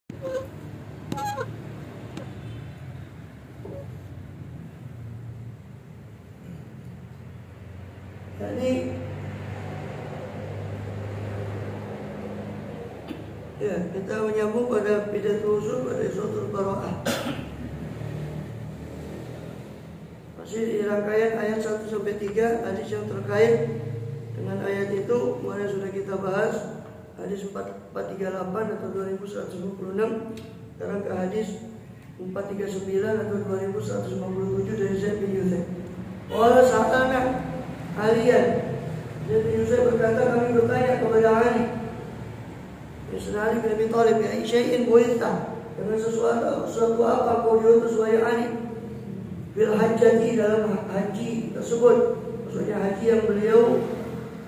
Jadi ya, kita menyambung pada pidato usul pada Suratul Bara'ah. Masih di rangkaian ayat 1 sampai 3, hadis yang terkait dengan ayat itu kemarin sudah kita bahas, hadis 438 atau 2156. Sekarang ke hadis 439 atau 2157 dari Zaid bin Yusuf. Wala sa'alna Alian. Zaid bin Yusuf berkata, kami bertanya kepada Ali Ali bin Abi Thalib, ya syai'in bu'itha, dengan sesuatu apa kau diutus wahai Ali? Bil hajjati, dalam haji tersebut, maksudnya haji yang beliau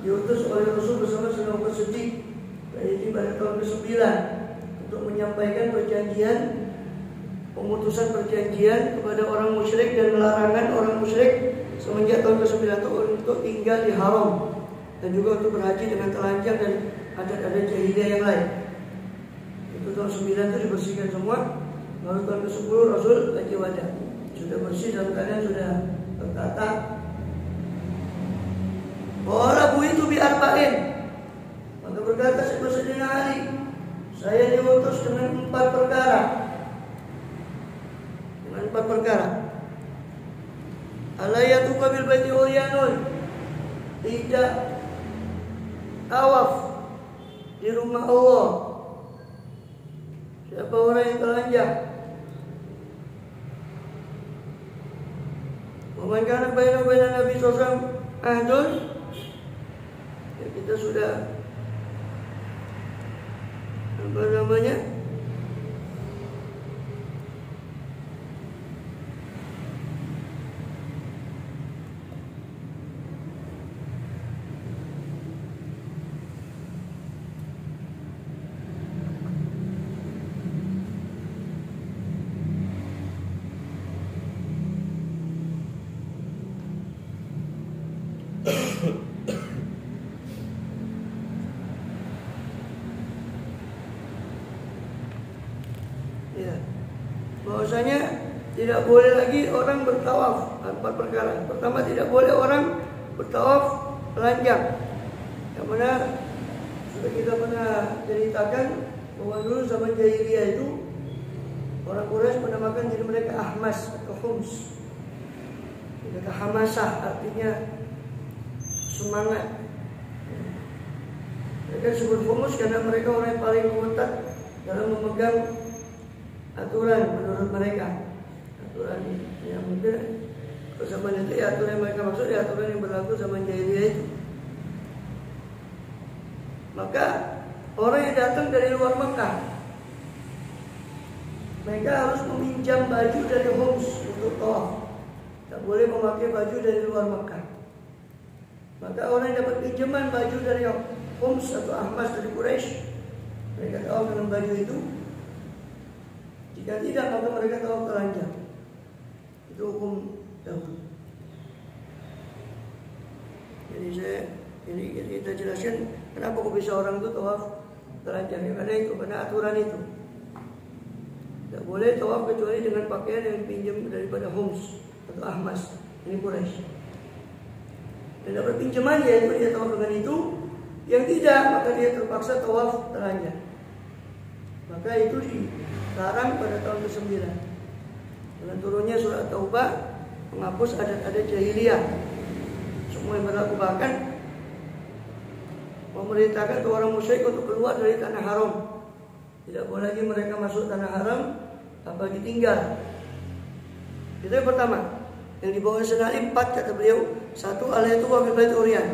diutus oleh Rasul bersama Sayyidina Abu Bakar Siddiq. Ini pada tahun ke-9 untuk menyampaikan perjanjian, pemutusan perjanjian kepada orang musyrik dan larangan orang musyrik semenjak tahun ke-9 itu untuk tinggal di haram dan juga untuk berhaji dengan telanjang dan adat-adat jahiliyah yang lain. Itu tahun 9 itu dibersihkan semua. Lalu tahun ke-10 Rasul haji wada, sudah bersih dalam keadaan sudah tertata. Walaupun itu bi arba'in, maka berkata Sayyidina Ali, saya diutus dengan 4 perkara. Dengan 4 perkara. Alayatu qabil baiti uryanun, tidak tawaf di rumah Allah siapa orang yang telanjang. Waman baina Nabi SAW ahdun, ya kita sudah apa namanya, ya, bahwasanya tidak boleh lagi orang bertawaf. 4 perkara. Pertama, tidak boleh orang bertawaf telanjang. Yang mana sudah kita pernah ceritakan bahwa dulu zaman jahiliyah itu orang Quraisy menamakan diri mereka ahmas atau hums. Mereka hamasah, artinya semangat. Mereka disebut humus karena mereka orang yang paling ketat dalam memegang aturan menurut mereka. Aturan yang mungkin zaman itu ya, aturan yang mereka maksud ya aturan yang berlaku zaman jahiliyah itu. Maka orang yang datang dari luar Mekah, mereka harus meminjam baju dari Homs untuk tawaf. Tak boleh memakai baju dari luar Mekah. Maka orang yang dapat pinjaman baju dari Homs atau Ahmas dari Quraisy, mereka tawaf dengan baju itu. Jika tidak, maka mereka tawaf telanjang. Itu hukum dahulu. Jadi kita jelaskan kenapa kok bisa orang itu tawaf telanjang. Ya, karena itu, karena aturan itu. Tidak boleh tawaf kecuali dengan pakaian yang dipinjam daripada Homs atau Ahmas, ini Quraisy. Dan dapat pinjaman yaitu dia tawaf dengan itu. Yang tidak, maka dia terpaksa tawaf telanjang. Maka itu dilarang pada tahun ke-9 dengan turunnya surat Taubah, menghapus adat-adat jahiliyah semua yang berlaku, bahkan memerintahkan ke orang musyrik untuk keluar dari tanah haram. Tidak boleh lagi mereka masuk tanah haram apalagi tinggal. Itu yang pertama. Yang dibawa senari 4 kata beliau. 1, alayatu wa bil bait uryan.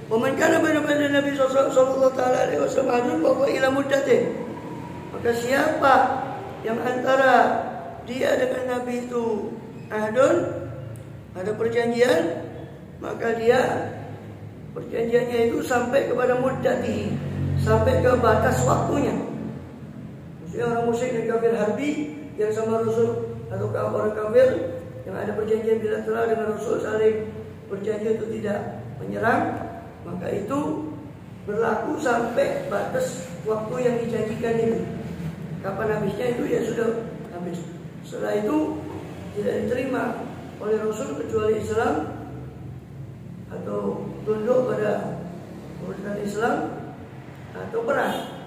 Wa man kana baina Nabi sallallahu alaihi wasallam bahwa ila muddatin. Maka siapa yang antara dia dengan Nabi itu ahdun, ada perjanjian, maka dia perjanjiannya itu sampai kepada muddati, sampai ke batas waktunya. Maksudnya orang musyrik dan kafir harbi yang sama Rasul atau orang kafir yang ada perjanjian bilateral dengan Rasul, saling berjanji untuk tidak menyerang, maka itu berlaku sampai batas waktu yang dijanjikan itu. kapan habisnya itu ya sudah habis. Setelah itu tidak diterima oleh Rasul kecuali Islam atau tunduk pada urusan Islam atau perang.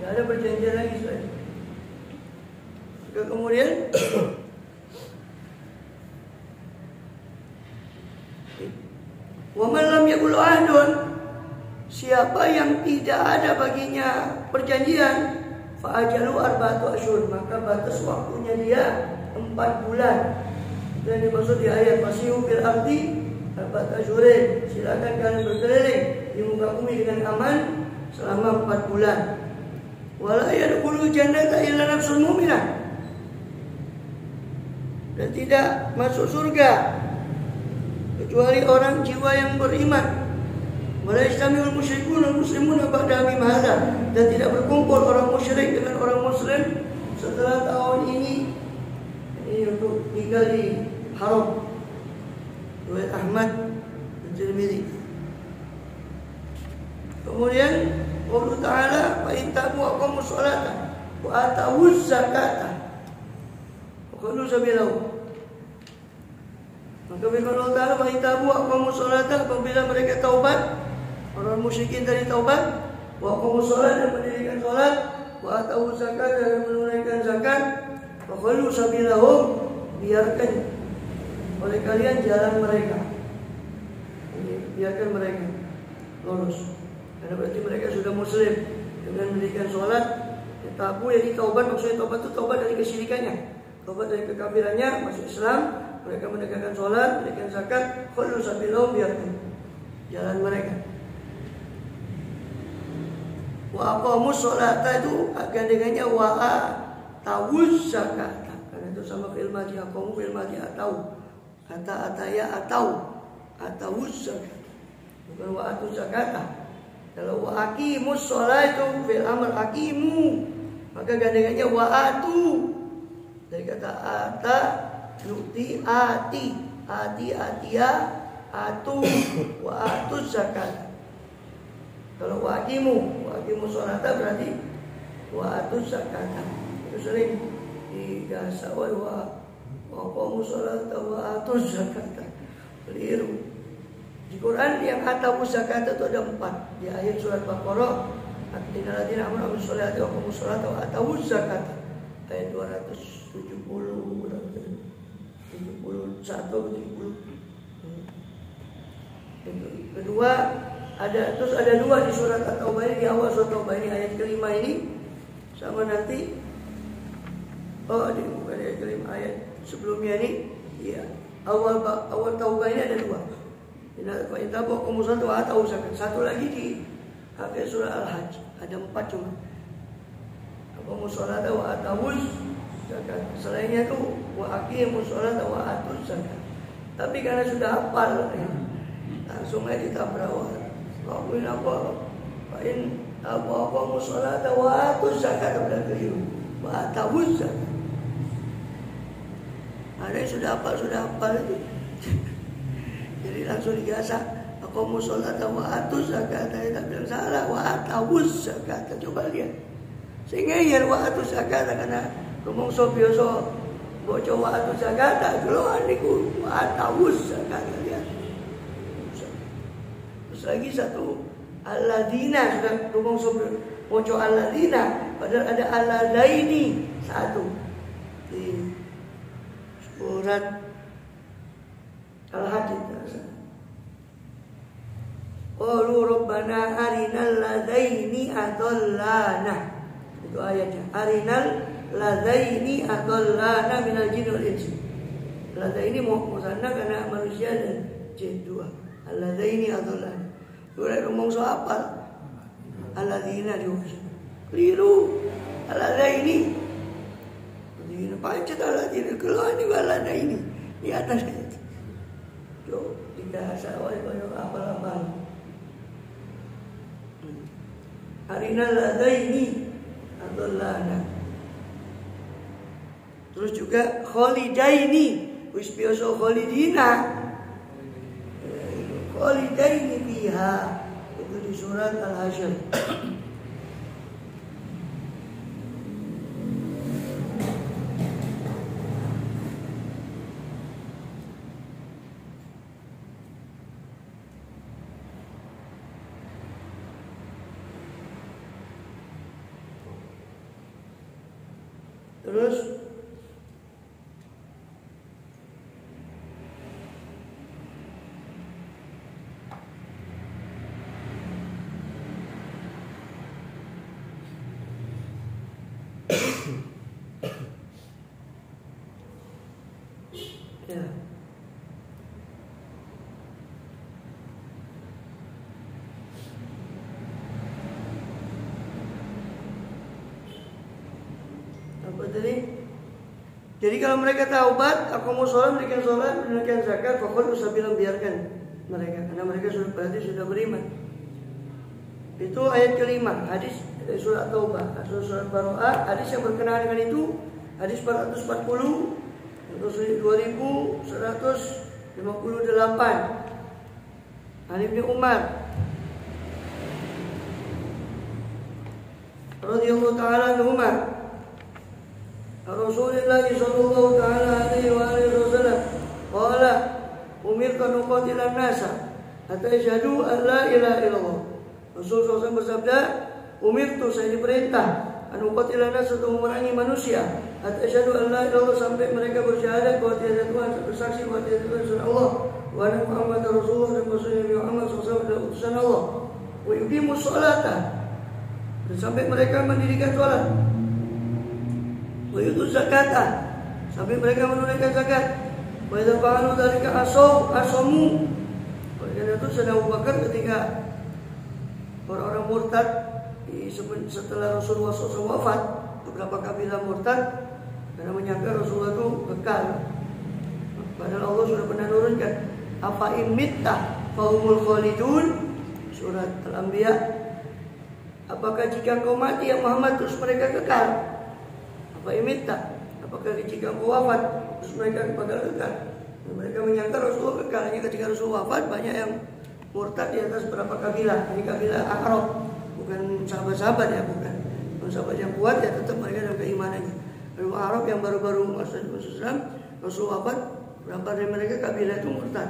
Tidak ada perjanjian lagi setelah itu. Kemudian wa man lam yakul ahdun, siapa yang tidak ada baginya perjanjian, fa ajalu arba'atu asyhur, maka batas waktunya dia 4 bulan. Itu yang dimaksud di ayat fasihu fil ardi arba'atu asyhurin, silakan kalian berkeliling di muka bumi dengan aman selama 4 bulan. Wala yadkhulul jannata illa nafsun mu'minah, dan tidak masuk surga kecuali orang jiwa yang beriman. Wala yastami'ul musyrikun wal muslimun ba'da amim hadza, dan tidak berkumpul orang musyrik dengan orang muslim setelah tahun ini untuk tinggal di haram. Riwayat Ahmad dan Tirmidzi. Kemudian Allah Ta'ala fa in tabu aqamus sholata wa atawuz zakata qalu sabilahu. Maka firman Allah Ta'ala wa in tabu aqamus sholata, apabila mereka taubat, orang musyrikin dari taubat, wa aqamus sholat, dan mendirikan sholat, wa atawuz zakat, dan menunaikan zakat, qalu sabilahum, biarkan oleh kalian jalan mereka. Biarkan mereka lurus. Karena berarti mereka sudah muslim dengan mendirikan sholat. Tabu yang taubat, maksudnya taubat itu taubat dari kesyirikannya, taubat dari kekafirannya, masuk Islam. Mereka menegakkan sholat, menegakkan zakat. Khulu sabilahum, biarkan jalan mereka. Wa aqamus sholata itu gandengannya wa atawuz zakata, karena itu sama fi'il madhi aqamu, fi'il madhi atau, kata ataya atau atawuz zakat, bukan wa atuz zakata. Kalau wa aqimus sholat itu fi'il amr aqimu, maka gandengannya wa atu, dari kata ata nuti ati, ati atia atu, wa atuz zakat. Kalau wa aqimus sholat berarti wa atuz zakat. Itu sering digasa wa aqimus sholat wa atuz zakat. Keliru. Di Quran yang atawuz zakat itu ada 4. Di ayat surat Baqarah, innalladzina amanu bis sholati wa aqamus sholata wa atawuz zakat, ayat 270 71 70. Kedua ada, terus ada 2 di surat At-Taubah ini, di awal surat Taubah ini ayat kelima ini, sama nanti bukan ayat kelima, ayat sebelumnya ini, ya awal Taubah ini ada 2. Satu lagi di akhir surah Al-Hajj ada 4 cuma. Aqamus sholata wa atawuz zakat. Selainnya itu wa aqimus sholata wa atuz zakat. Tapi karena sudah hafal langsung aja ditabrak. Lakuin apa? Fa'in aqamus sholata wa atuz zakat, udah keliru. Wa atawuz zakat. Ada yang sudah hafal itu. Jadi langsung digasa aqamus sholata wa atuz zakat. Tak bilang salah, wa atawuz zakat. Coba lihat. Sehingga ya wa atuz zakat, karena ngomong so biasa baca wa atuz zakat, keluar niku wa atawuz zakat. Lihat. Terus lagi satu alladzina, sudah ngomong so baca alladzina, padahal ada alladaini satu di surat Al-Hajj. Qalu rabbana arinal ladaini adallana. Itu ayatnya. Arinal ladaini adallana minal jinni wal insi. Ladaini musanna karena manusia dan jin 2. Al-ladaini adallana. Udah ngomong soal apa? Alladzina diutus. Keliru. Al-ladaini. Ini pancet al-ladaini. Keluar di balada ini. Di atas itu. Yo, tidak sawai banyak apa-apa. Arinal ladaini adallana. Terus juga khalidaini, wis biasa khalidina. Khalidaini fiha, itu di surat Al-Hasyr. Terus ya. Apa tadi? Jadi kalau mereka taubat, aku mau sholat, menunaikan zakat, pokoknya usah bilang biarkan mereka, karena mereka berarti sudah beriman. Itu ayat kelima, hadis surat Taubah, surat Baroah, hadis yang berkenaan dengan itu, hadis 440, atau 2158. Ali bin Umar radhiyallahu ta'ala anhuma, Rasulullah sallallahu ta'ala alaihi wa alihi wasallam qala umirtu an uqatila an-nasa hatta yashhadu an la ilaha illallah. Rasulullah SAW bersabda, umirtu, saya diperintah, an uqatila an-nasa, untuk memerangi manusia, hatta yashhadu an la ilaha illallah, sampai mereka bersyahadat bahwa tiada Tuhan, bersaksi bahwa tiada Tuhan selain Allah, wa anna Muhammadar Rasulullah, dan bahwa Nabi Muhammad SAW adalah utusan Allah, wa yuqimus sholata, dan sampai mereka mendirikan sholat, wa yutuz zakata, sampai mereka menunaikan zakat, wa idza fa'alu dzalika asamu. Oleh karena itu sedang Abu Bakar ketika orang-orang murtad setelah Rasulullah SAW wafat, beberapa kabilah murtad karena menyangka Rasulullah itu kekal, padahal Allah sudah pernah menurunkan apa imitta fahumul khalidun, surat Al-Anbiya. Apakah jika kau mati ya Muhammad terus mereka kekal? Apa imitta, apakah jika kau wafat terus mereka bakal kekal? Dan mereka menyangka Rasulullah kekal. Hanya ketika Rasulullah wafat, banyak yang murtad di atas beberapa kabilah. Ini kabilah A'rab, bukan sahabat-sahabat ya, bukan sahabat yang kuat ya, tetap mereka dalam keimanannya. Lalu Arab yang baru-baru masuk Islam, Rasul wafat, berapa dari mereka kabilah itu murtad.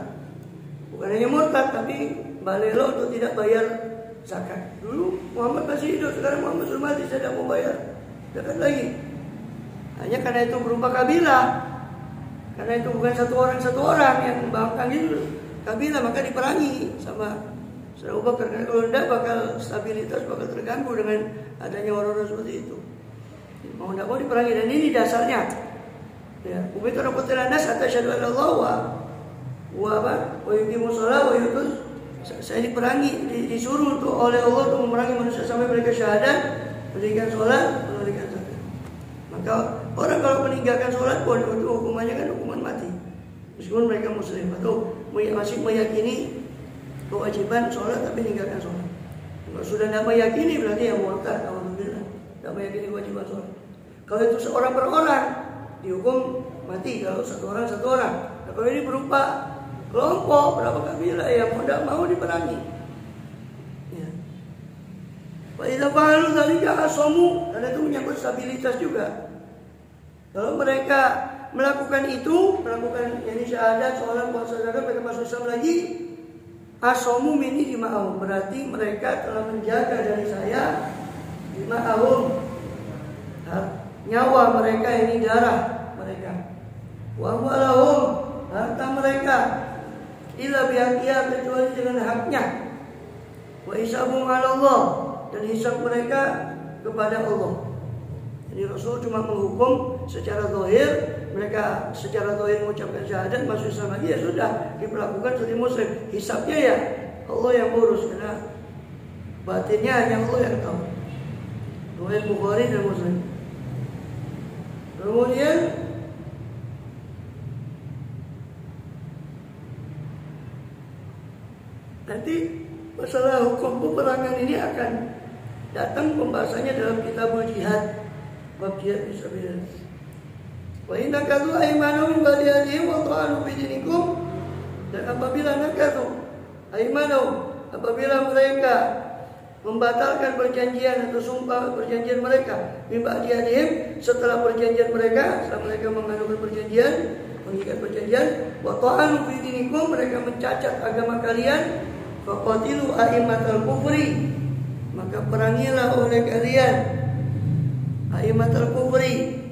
Bukan hanya murtad, tapi balelo untuk tidak bayar zakat. Dulu Muhammad masih hidup, sekarang Muhammad sudah mati, saya tidak mau bayar zakat lagi. Hanya karena itu berupa kabilah, karena itu bukan satu orang yang membangkang itu kabilah, maka diperangi sama Abu Bakar. Karena kalau tidak bakal stabilitas bakal terganggu dengan adanya orang-orang seperti itu. Mau tidak mau diperangi, dan ini dasarnya. Ya, umitu rabbul nas hatta syahadu an Allah wa yuqimus shalah wa yutuz. Saya diperangi, disuruh untuk oleh Allah untuk memerangi manusia sampai mereka syahadat, mendirikan sholat, menunaikan zakat. Maka orang kalau meninggalkan sholat pun itu hukumannya kan hukuman mati, meskipun mereka muslim atau masih meyakini kewajiban sholat tapi meninggalkan sholat. Kalau sudah tidak meyakini berarti yang murtad, alhamdulillah, tidak meyakini kewajiban sholat. Kalau itu seorang per orang dihukum mati, kalau satu orang. Nah, kalau ini berupa kelompok, berapa kabilah yang tidak mau diperangi. Ya. Wa idza fa'alu dzalika asamu, karena itu menyangkut stabilitas juga. Kalau mereka melakukan yakni syahadat, sholat, puasa, zakat, mereka masuk Islam lagi, asamu minni dima'ahum, berarti mereka telah menjaga dari saya dima'ahum, nyawa mereka, ini darah mereka, wa amwalahum, harta mereka, illa bihaqqiyah, kecuali dengan haknya, wa hisabum 'ala Allah, dan hisab mereka kepada Allah. Jadi Rasul cuma menghukum secara zahir, mereka secara zahir mengucapkan syahadat, masuk Islam lagi, ya sudah diperlakukan seperti muslim. Hisabnya ya Allah yang urus, karena batinnya hanya Allah yang tahu. Riwayat Bukhari dan Muslim. Kemudian nanti masalah hukum peperangan ini akan datang pembahasannya dalam kitabul jihad, bab jihad fisabilillah. Wa inna kadu aymanu min ba'di ahdihim wa ta'anu fi dinikum, dan apabila nakatu aymanu, apabila mereka membatalkan perjanjian atau sumpah perjanjian mereka, min ba'di ahdihim, setelah perjanjian mereka, setelah mereka mengadakan perjanjian, mengikat perjanjian, wa ta'anu fi dinikum, mereka mencacat agama kalian, faqatilu a'immatal kufri, maka perangilah oleh kalian a'immatal kufri,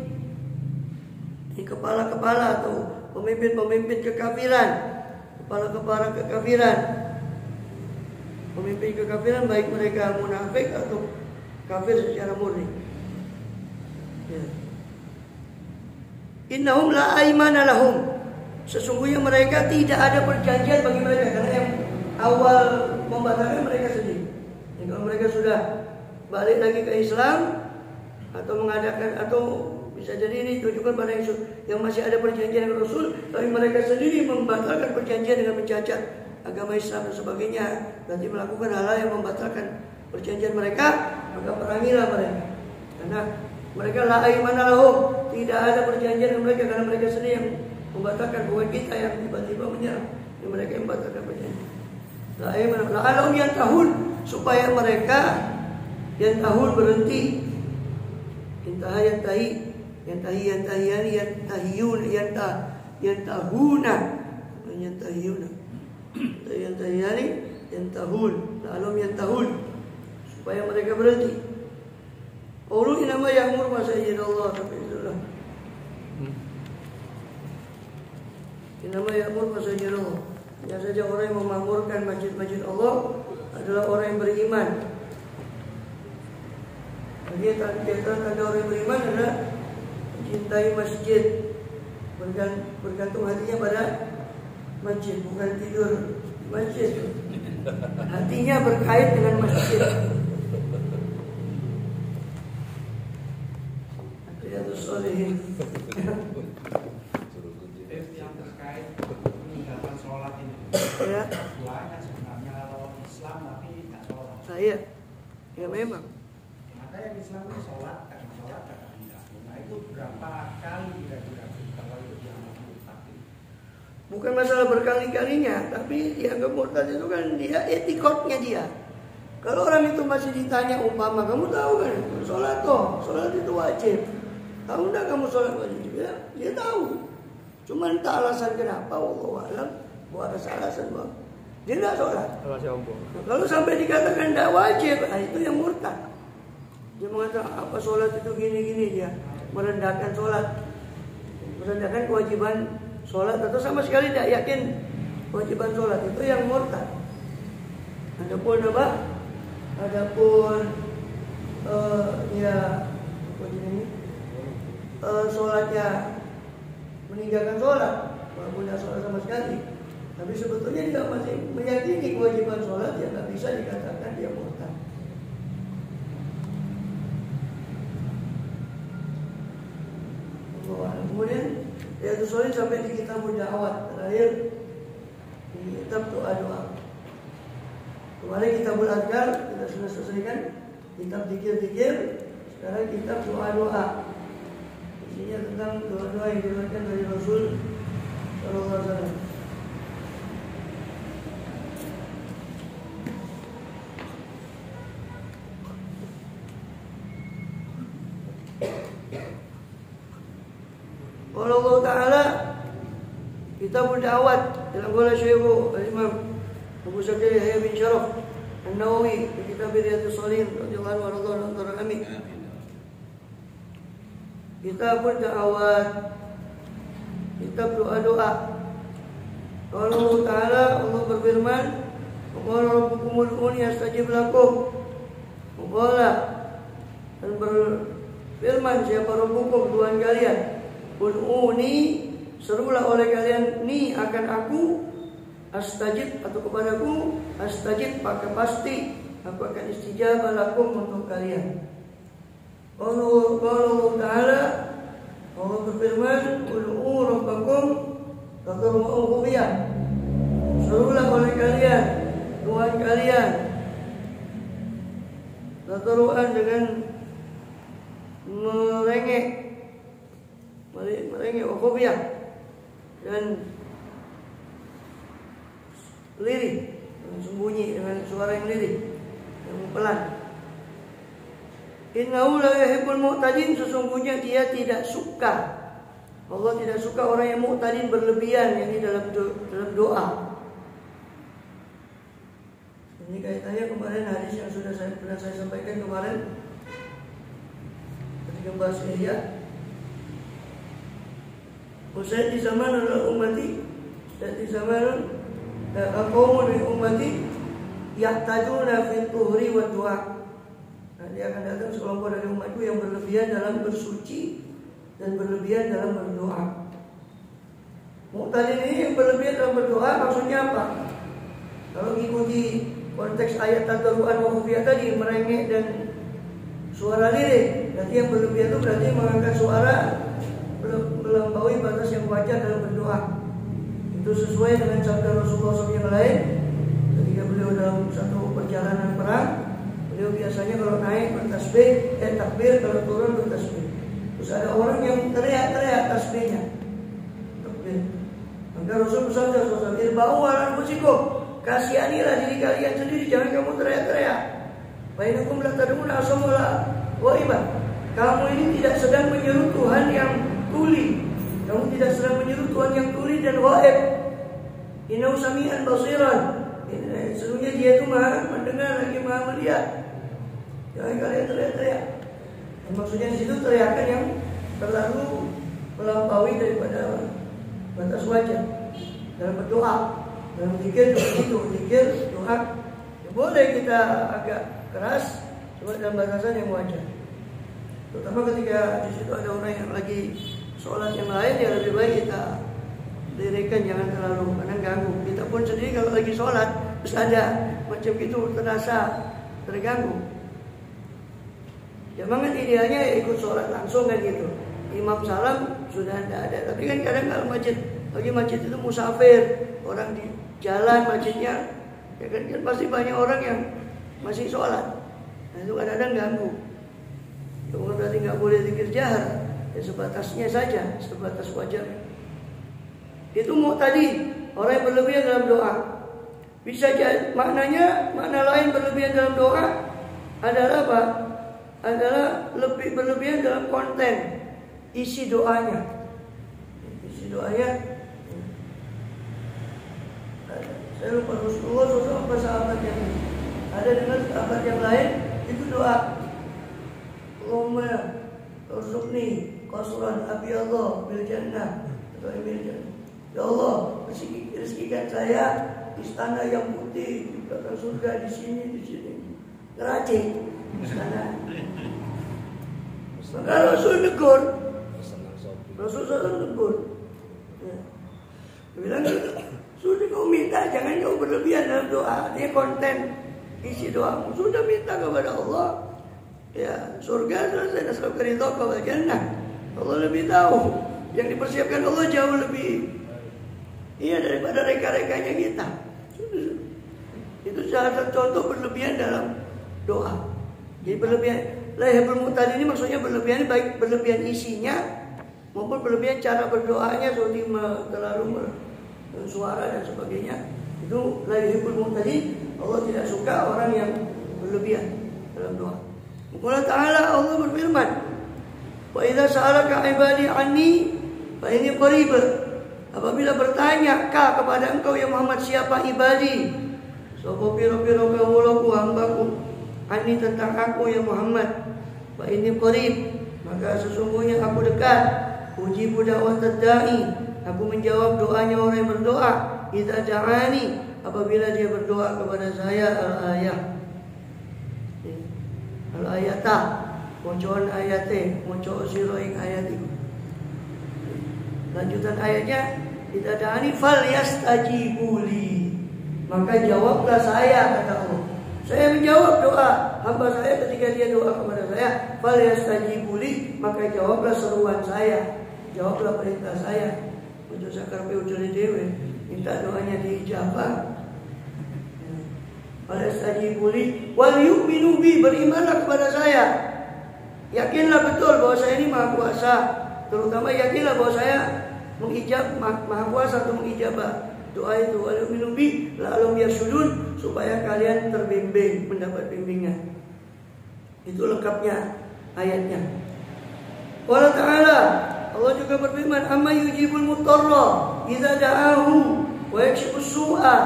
Ini kepala-kepala atau pemimpin-pemimpin kekafiran. Kepala-kepala kekafiran. Pemimpin kekafiran baik mereka munafik atau kafir secara murni. Ya. Innahum la aymana lahum. Sesungguhnya mereka tidak ada perjanjian bagi mereka, karena yang awal membatalkan mereka sendiri. Jadi kalau mereka sudah balik lagi ke Islam atau mengadakan, atau bisa jadi ini tujukan pada yang masih ada perjanjian dengan Rasul, tapi mereka sendiri membatalkan perjanjian dengan mencacat agama Islam dan sebagainya, nanti melakukan hal-hal yang membatalkan perjanjian mereka, maka perangilah mereka. Karena mereka la aymana lahum, tidak ada perjanjian dengan mereka, karena mereka sendiri yang membatalkan, bukan kita yang tiba-tiba menyerang, yang mereka yang membatalkan perjanjian. La aymana lahum yantahun, supaya mereka yantahun berhenti. Intaha yantahi, yantahiyani, yantahiyun, yantahuna, yantahiyuna, yantahiyani, yantahun, lahum yantahun, supaya mereka berhenti. Qulu inama ya'mur masajidallah, tapi itulah. Inama ya'mur masajidallah. Hanya saja orang yang memakmurkan masjid-masjid Allah adalah orang yang beriman. Jadi tanda orang yang beriman adalah mencintai masjid, bergantung hatinya pada masjid, bukan tidur di masjid. Hatinya berkait dengan masjid. Solihin. Yang terkait meninggalkan sholat ini. Ya. Keduanya sebenarnya kalau Islam tapi tidak sholat. Saya. Ya memang. Maka yang Islam itu sholat tidak. Nah itu berapa kali kira-kira kalau itu dianggap murtad? Bukan masalah berkali-kalinya, tapi dianggap murtad itu kan dia etikotnya dia. Kalau orang itu masih ditanya umpama, kamu tahu kan sholat itu wajib. Tahu enggak kamu sholat wajib? Ya, dia tahu. Cuma entah alasan kenapa, wallahu a'lam. Buat alasan bang. Dia enggak sholat. Kalau sampai dikatakan enggak wajib, itu yang murtad. Dia mengatakan apa sholat itu gini-gini, dia merendahkan sholat, merendahkan kewajiban sholat, atau sama sekali tidak yakin kewajiban sholat, itu yang murtad. Adapun apa? Adapun sholatnya meninggalkan sholat, walaupun tidak sholat sama sekali, tapi sebetulnya dia masih meyakini kewajiban sholat, ya nggak bisa dikatakan dia murtad. Kemudian Riyadhus Shalihin sampai di kitab Da'awat terakhir, di kitab doa-doa. Kemarin kitab Al-Adhkar kita sudah selesaikan, kitab zikir-zikir, sekarang kitab doa-doa. Isinya tentang doa-doa yang diriwayatkan dari Rasul sallallahu alaihi wasallam. Allah Ta'ala kitab Da'awat dalam qala Syekh Al-Imam Abu Zakariya Yahya bin Syaraf An-Nawawi di kitab Riyadhus Shalihin radhiyallahu anhu. Amin. Kitab Da'awat, kitab doa-doa. Allah Ta'ala, Allah berfirman, "Qala rabbukum ud'uni astajib lakum." Qala, dan berfirman siapa Rabbukum, Tuhan kalian, ud'uni, serulah oleh kalian, ni akan aku, astajib atau kepadaku, astajib maka pasti aku akan istijabah lakum untuk kalian. Allah Ta'ala, Allah berfirman, ud'u rabbakum tadarru'an khufiyah, serulah oleh kalian Tuhan kalian tadarru'an dengan merengek wa khufiyah, dan lirih, sembunyi dengan suara yang lirih, yang pelan. Innahu la yuhibbul mu'tadin, sesungguhnya dia tidak suka, Allah tidak suka orang yang mu'tadin, berlebihan, yang ini dalam doa. Ini kaitannya kemarin hadis yang pernah saya sampaikan kemarin ketika bahas Ihya. Usai di zaman ummati dan di zaman kaum min ummati yahtajuna fi tuhri wa du'a. Nanti akan datang sekelompok dari umatku yang berlebihan dalam bersuci dan berlebihan dalam berdoa. Mu'tadil ini yang berlebihan dalam berdoa maksudnya apa? Kalau mengikuti konteks ayat tadarruan wa khufiyah tadi, merengek dan suara lirik, berarti yang berlebihan itu berarti mengangkat suara melampaui batas yang wajar dalam berdoa. Itu sesuai dengan sabda Rasulullah SAW yang lain. Ketika beliau dalam satu perjalanan perang, beliau biasanya kalau naik bertasbih, takbir, kalau turun bertasbih. Terus ada orang yang teriak-teriak tasbihnya, takbir. Maka Rasul bersabda SAW, "Irba'u ala anfusikum, kasihanilah diri kalian sendiri, jangan kamu teriak-teriak. Bainakum la tad'una asamula wa iba." Kamu ini tidak sedang menyeru Tuhan yang tuli. Kamu tidak sedang menyeru Tuhan yang tuli dan ghaib. Innahu sami'an basiran. Sesungguhnya dia itu maha mendengar lagi maha melihat. Jangan kalian teriak-teriak. Maksudnya di situ teriakan yang terlalu melampaui daripada batas wajar dalam berdoa. Dalam zikir juga itu, zikir doa. Ya, boleh kita agak keras, cuma dalam batasan yang wajar. Terutama ketika di situ ada orang yang lagi sholat yang lain, ya lebih baik kita dirikan, jangan terlalu karena ganggu. Kita pun sendiri kalau lagi sholat terus ada macam itu terasa terganggu. Jangan idealnya ya ikut sholat langsung kan gitu. Imam salam sudah ada. Tapi kan kadang kalau masjid itu musafir, orang di jalan masjidnya, ya kan pasti banyak orang yang masih sholat. Nah itu kadang-kadang ganggu. Ya, bukan berarti nggak boleh zikir jahar. Ya sebatasnya saja, sebatas wajar. Itu mau tadi orang yang berlebihan dalam doa. Bisa jadi makna lain berlebihan dalam doa adalah apa? Adalah lebih berlebihan dalam konten isi doanya. Isi doanya. Saya lupa Rasulullah SAW apa sahabat yang ada dengan sahabat yang lain itu doa. Allahumma urzuqni qasran abiyallah bil jannah atau bil jannah. Ya Allah, rezekikan saya istana yang putih di belakang surga di sini. Ngeracik istana. Maka Rasul negur. Rasul negur. Ya. Dia bilang, sudah kau minta, jangan kau berlebihan dalam doa. Dia konten isi doamu. Sudah minta kepada Allah. Ya, surga selesai, nasab ridho kepada jannah. Allah lebih tahu. Yang dipersiapkan Allah jauh lebih daripada reka-rekanya kita. Itu salah satu contoh berlebihan dalam doa. Jadi berlebihan lahibul mu'tadil ini maksudnya berlebihan, baik berlebihan isinya maupun berlebihan cara berdoanya, seperti terlalu suara dan sebagainya. Itu lahibul mu'tadil. Allah tidak suka orang yang berlebihan dalam doa. Allah Ta'ala Allah berfirman, "Wa idza sa'alaka 'ibadi 'anni fa inni qarib." Apabila bertanya kah kepada engkau ya Muhammad siapa ibadi? Sapa pira-pira kawulaku hambaku, ani tentang aku ya Muhammad. Fa inni qarib, maka sesungguhnya aku dekat. Ujibu da'watad da'i, aku menjawab doanya orang yang berdoa. Idza da'ani, apabila dia berdoa kepada saya. Al-ayatah, mocoan ayate, moco siroing ayat itu. Lanjutan ayatnya, idza da'ani falyastajibuli, maka jawablah saya, kata Allah. Saya menjawab doa hamba saya ketika dia doa kepada saya. Falyastajibuli, maka jawablah seruan saya, jawablah perintah saya. Ojo sakarpe ujule dewe, minta doanya diijabah. Falyastajibuli wal yu'minu bi, berimanlah kepada saya. Yakinlah betul bahwa saya ini maha kuasa. Terutama yakinlah bahwa saya maha kuasa untuk mengijabah doa itu. Wal yu'minu bi la'allahum yarshudun, supaya kalian terbimbing, mendapat bimbingan. Itu lengkapnya ayatnya. Allah Ta'ala, Allah juga berfirman, amma yujibul mutarra idza da'ahu wa yakshifus su'a.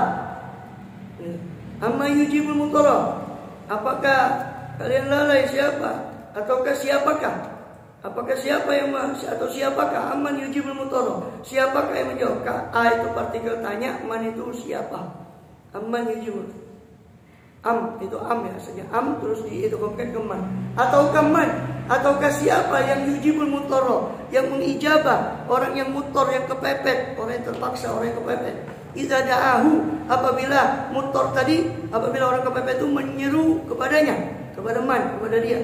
Amma yujibul mutarra, apakah kalian lalai siapa ataukah siapakah Apakah siapakah aman yujibul mutoro? Siapakah yang menjawab? A itu partikel tanya, man itu siapa? Aman yujibul. Am itu am ya, saja am terus diidghamkan ke man. Ataukah man? Ataukah siapa yang yujibul mutoro? Yang mengijabah orang yang mutor, yang kepepet, orang yang terpaksa, orang yang kepepet. Idza da'ahu, apabila mutor tadi, apabila orang kepepet itu menyeru kepadanya, kepada man, kepada dia.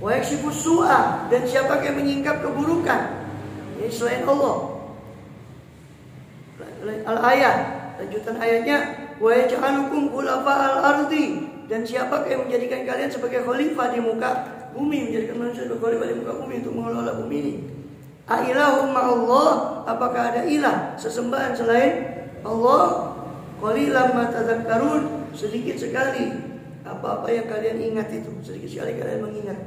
Wa yakshifus su'a, dan siapa yang menyingkap keburukan? Ini selain Allah. Al-ayat, lanjutan ayatnya, wa yaj'alukum khulafa'al ardi, dan siapa yang menjadikan kalian sebagai khalifah di muka bumi, menjadikan manusia sebagai khalifah di muka bumi untuk mengelola bumi ini. Ailahum ma'allah, apakah ada ilah sesembahan selain Allah? Qalilan ma tadhakkarun, sedikit sekali apa-apa yang kalian ingat itu, sedikit sekali kalian mengingat.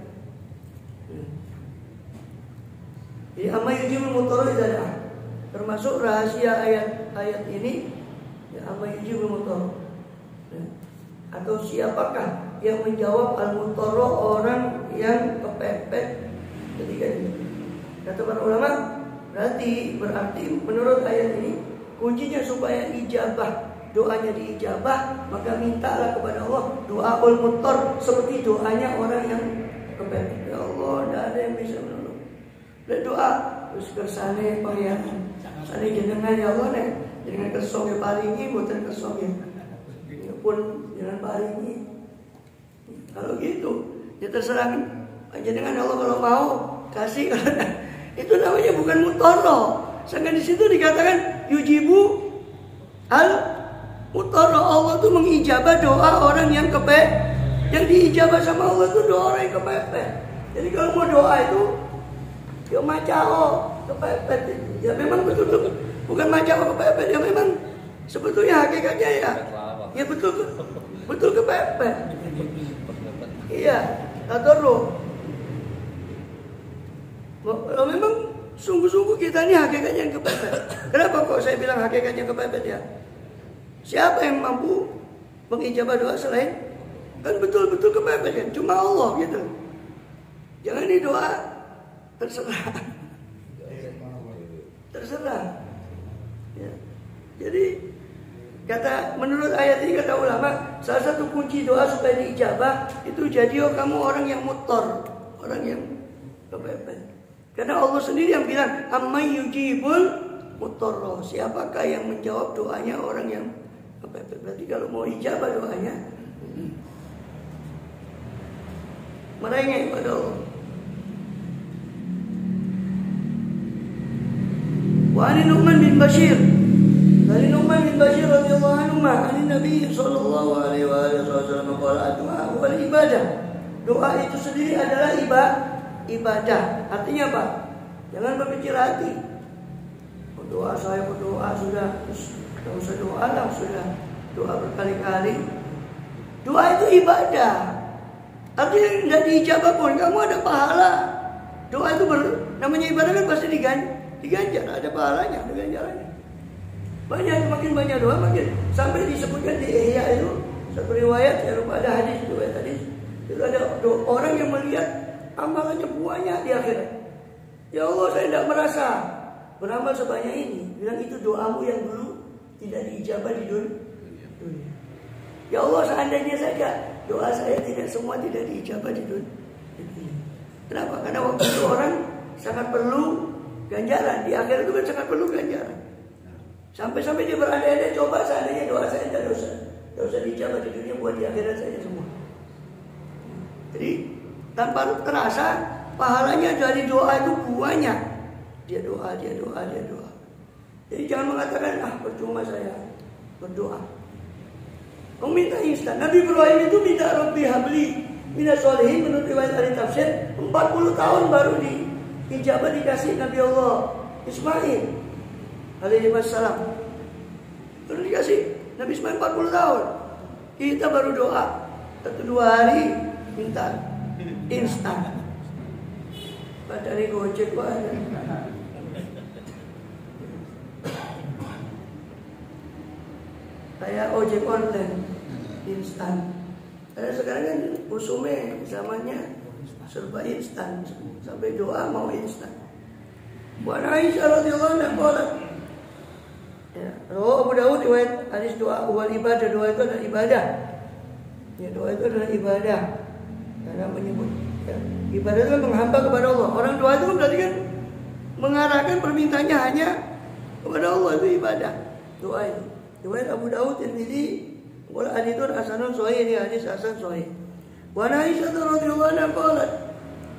Jadi amma yujibul mutoro idadah, termasuk rahasia ayat ini ya, amma yujibul mutoro ya. Atau siapakah yang menjawab al-mutoro, orang yang kepepet ketika ini. Kata para ulama, berarti menurut ayat ini kuncinya supaya ijabah, doanya diijabah, maka mintalah kepada Allah doaul muttor, seperti doanya orang yang kepepet. Ya Allah, tidak ada yang bisa menolong. Dan doa terus kersane pangeran. Sane jenengan ya Allah nek, jenengan kersong paringi mboten kersong ya. Pun jangan paringi. Kalau gitu, ya terserah jenengan ya Allah, kalau mau kasih. Itu namanya bukan mutoro. Sedangkan di situ dikatakan yujibu al mutoro. Allah tuh mengijabah doa orang yang kepepet. Yang diijabah sama Allah itu doa orang yang kepepet. Jadi kalau mau doa itu ya macao kepepet. Ya memang betul bukan macao kepepet. Ya memang sebetulnya hakikatnya ya betul kepepet. Iya, atau kalau memang sungguh-sungguh kita ini hakikatnya yang kepepet. Kenapa kok saya bilang hakikatnya kepepet ya? Siapa yang mampu mengijabah doa selain? Kan betul-betul kepepet kan? Cuma Allah gitu. Jangan ini doa terserah. Ya. Jadi menurut ayat ini kata ulama, salah satu kunci doa supaya diijabah itu jadi kamu orang yang mutor, orang yang kepepet. Karena Allah sendiri yang bilang amman yujibul muttarra, siapakah yang menjawab doanya orang yang kepepet. Berarti kalau mau ijabah doanya merengek pada Allah. Wa an Nu'man bin Bashir, dari Nu'man bin Bashir radhiyallahu anhu, an Nabi sallallahu alaihi wasallam qala doa wal ibadah. Doa itu sendiri adalah ibadah. Artinya apa? Jangan berpikir hati. Berdoa sudah, tidak usah doa lah, sudah doa berkali-kali. Doa itu ibadah. Artinya tidak diijabah pun kamu ada pahala. Doa itu namanya ibadah kan pasti diganjar, ada pahalanya, ada ganjarannya. Makin banyak doa makin sampai disebutkan di Ihya itu satu riwayat, ya lupa ada hadis tadi. Itu ada orang yang melihat amalannya banyak di akhirat. Ya Allah, saya tidak merasa beramal sebanyak ini. Bilang itu doamu yang dulu tidak diijabah di dunia. Ya Allah, seandainya saja doa saya semua tidak diijabah di dunia. Kenapa? Karena waktu itu orang sangat perlu ganjaran. Di akhirat itu kan sangat perlu ganjaran. Sampai-sampai dia berandai-andai, coba seandainya doa saya tidak usah diijabah di dunia, buat di akhirat saja semua. Jadi tanpa terasa pahalanya dari doa itu banyak. Dia doa. Jadi jangan mengatakan percuma saya berdoa. Kamu minta instan. Nabi Ibrahim itu minta Rabbi habli minas sholihin, menurut riwayat ahli tafsir 40 tahun baru diijabah dikasih Nabi Allah Ismail alaihi wassalam. Baru dikasih Nabi Ismail 40 tahun. Kita baru doa 1-2 hari minta instan. Padahal Gojek ada. Kayak ojek online instan. Karena sekarang kan usume zamannya serba instan, sampai doa mau instan. Wa Aisyah radhiyallahu anha qalat, ya, Abu Daud riwayat hadis doa wal ibadah, doa itu adalah ibadah. Ya, doa itu adalah ibadah. Karena menyebut ya, ibadah itu kan menghamba kepada Allah. Orang doa itu berarti kan mengarahkan permintaannya hanya kepada Allah, itu ibadah. Doa itu. Riwayat Abu Daud Tirmidzi, wal haditsun hasanun sahih, ini hadis hasan sahih. Wa Aisyah radhiyallahu anha qalat,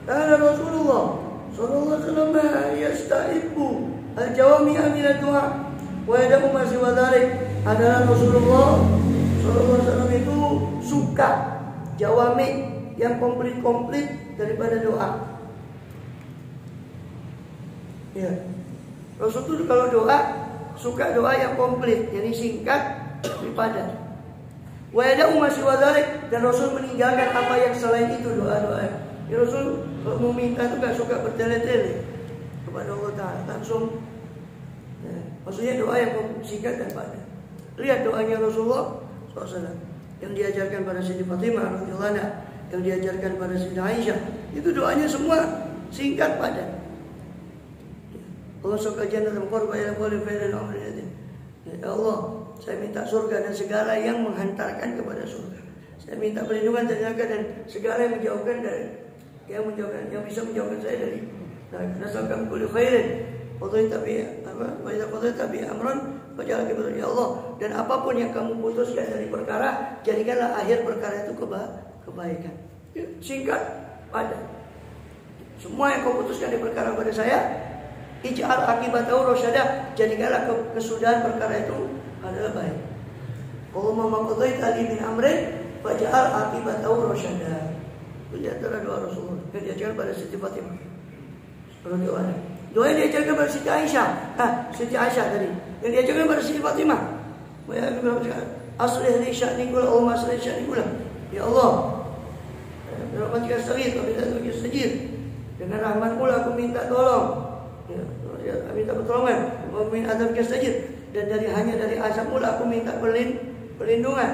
kana Rasulullah sallallahu alaihi wasallam yasta'ibbu al-jawami'a min ad-du'a wa yadamu ma siwa dzalik. Adalah Rasulullah sallallahu alaihi wasallam itu suka jawami yang komplit-komplit daripada doa. Ya. Rasul itu kalau doa suka doa yang komplit, jadi singkat tapi padat. Wa yada'u ma siwa dzalik, dan Rasul meninggalkan apa yang selain itu doa-doa. Ya, Rasul kalau mau minta itu gak suka bertele-tele kepada Allah Ta'ala, langsung ya, maksudnya doa yang singkat dan padat. Lihat doanya Rasulullah SAW yang diajarkan pada Siti Fatimah radhiyallahu anha, yang diajarkan pada Siti Aisyah, itu doanya semua singkat padat. Allah suka jannah dan qurba ila qawli fa'ilin amrin. Ya Allah, saya minta surga dan segala yang menghantarkan kepada surga. Saya minta perlindungan dari neraka dan segala yang menjauhkan dari yang bisa menjauhkan saya dari neraka. Nasalkan kulli khairin. Tapi amran faj'al kibran ya Allah, dan apapun yang kamu putuskan dari perkara, jadikanlah akhir perkara itu kebaikan. Singkat, padat. Semua yang kau putuskan dari perkara pada saya, ij'al akibatahu rasyada, jadikanlah kesudahan perkara itu adalah baik. Allahumma qadaita li min amrin faj'al akibatahu rasyada. Itu di antara doa Rasulullah yang diajarkan pada Siti Fatimah radhiyallahu anha. Doa yang diajarkan pada Siti Aisyah. Siti Aisyah tadi yang diajarkan pada Siti Fatimah. Aslih li sya'ni kullahu, Allahumma aslih sya'ni kullahu. Ya Allah, rahmatika astaghith wa bika astajir. Dengan rahmat-Mu aku minta tolong. Ya, minta pertolongan, min azab kastajir, dan hanya dari azab-Mu aku minta perlindungan.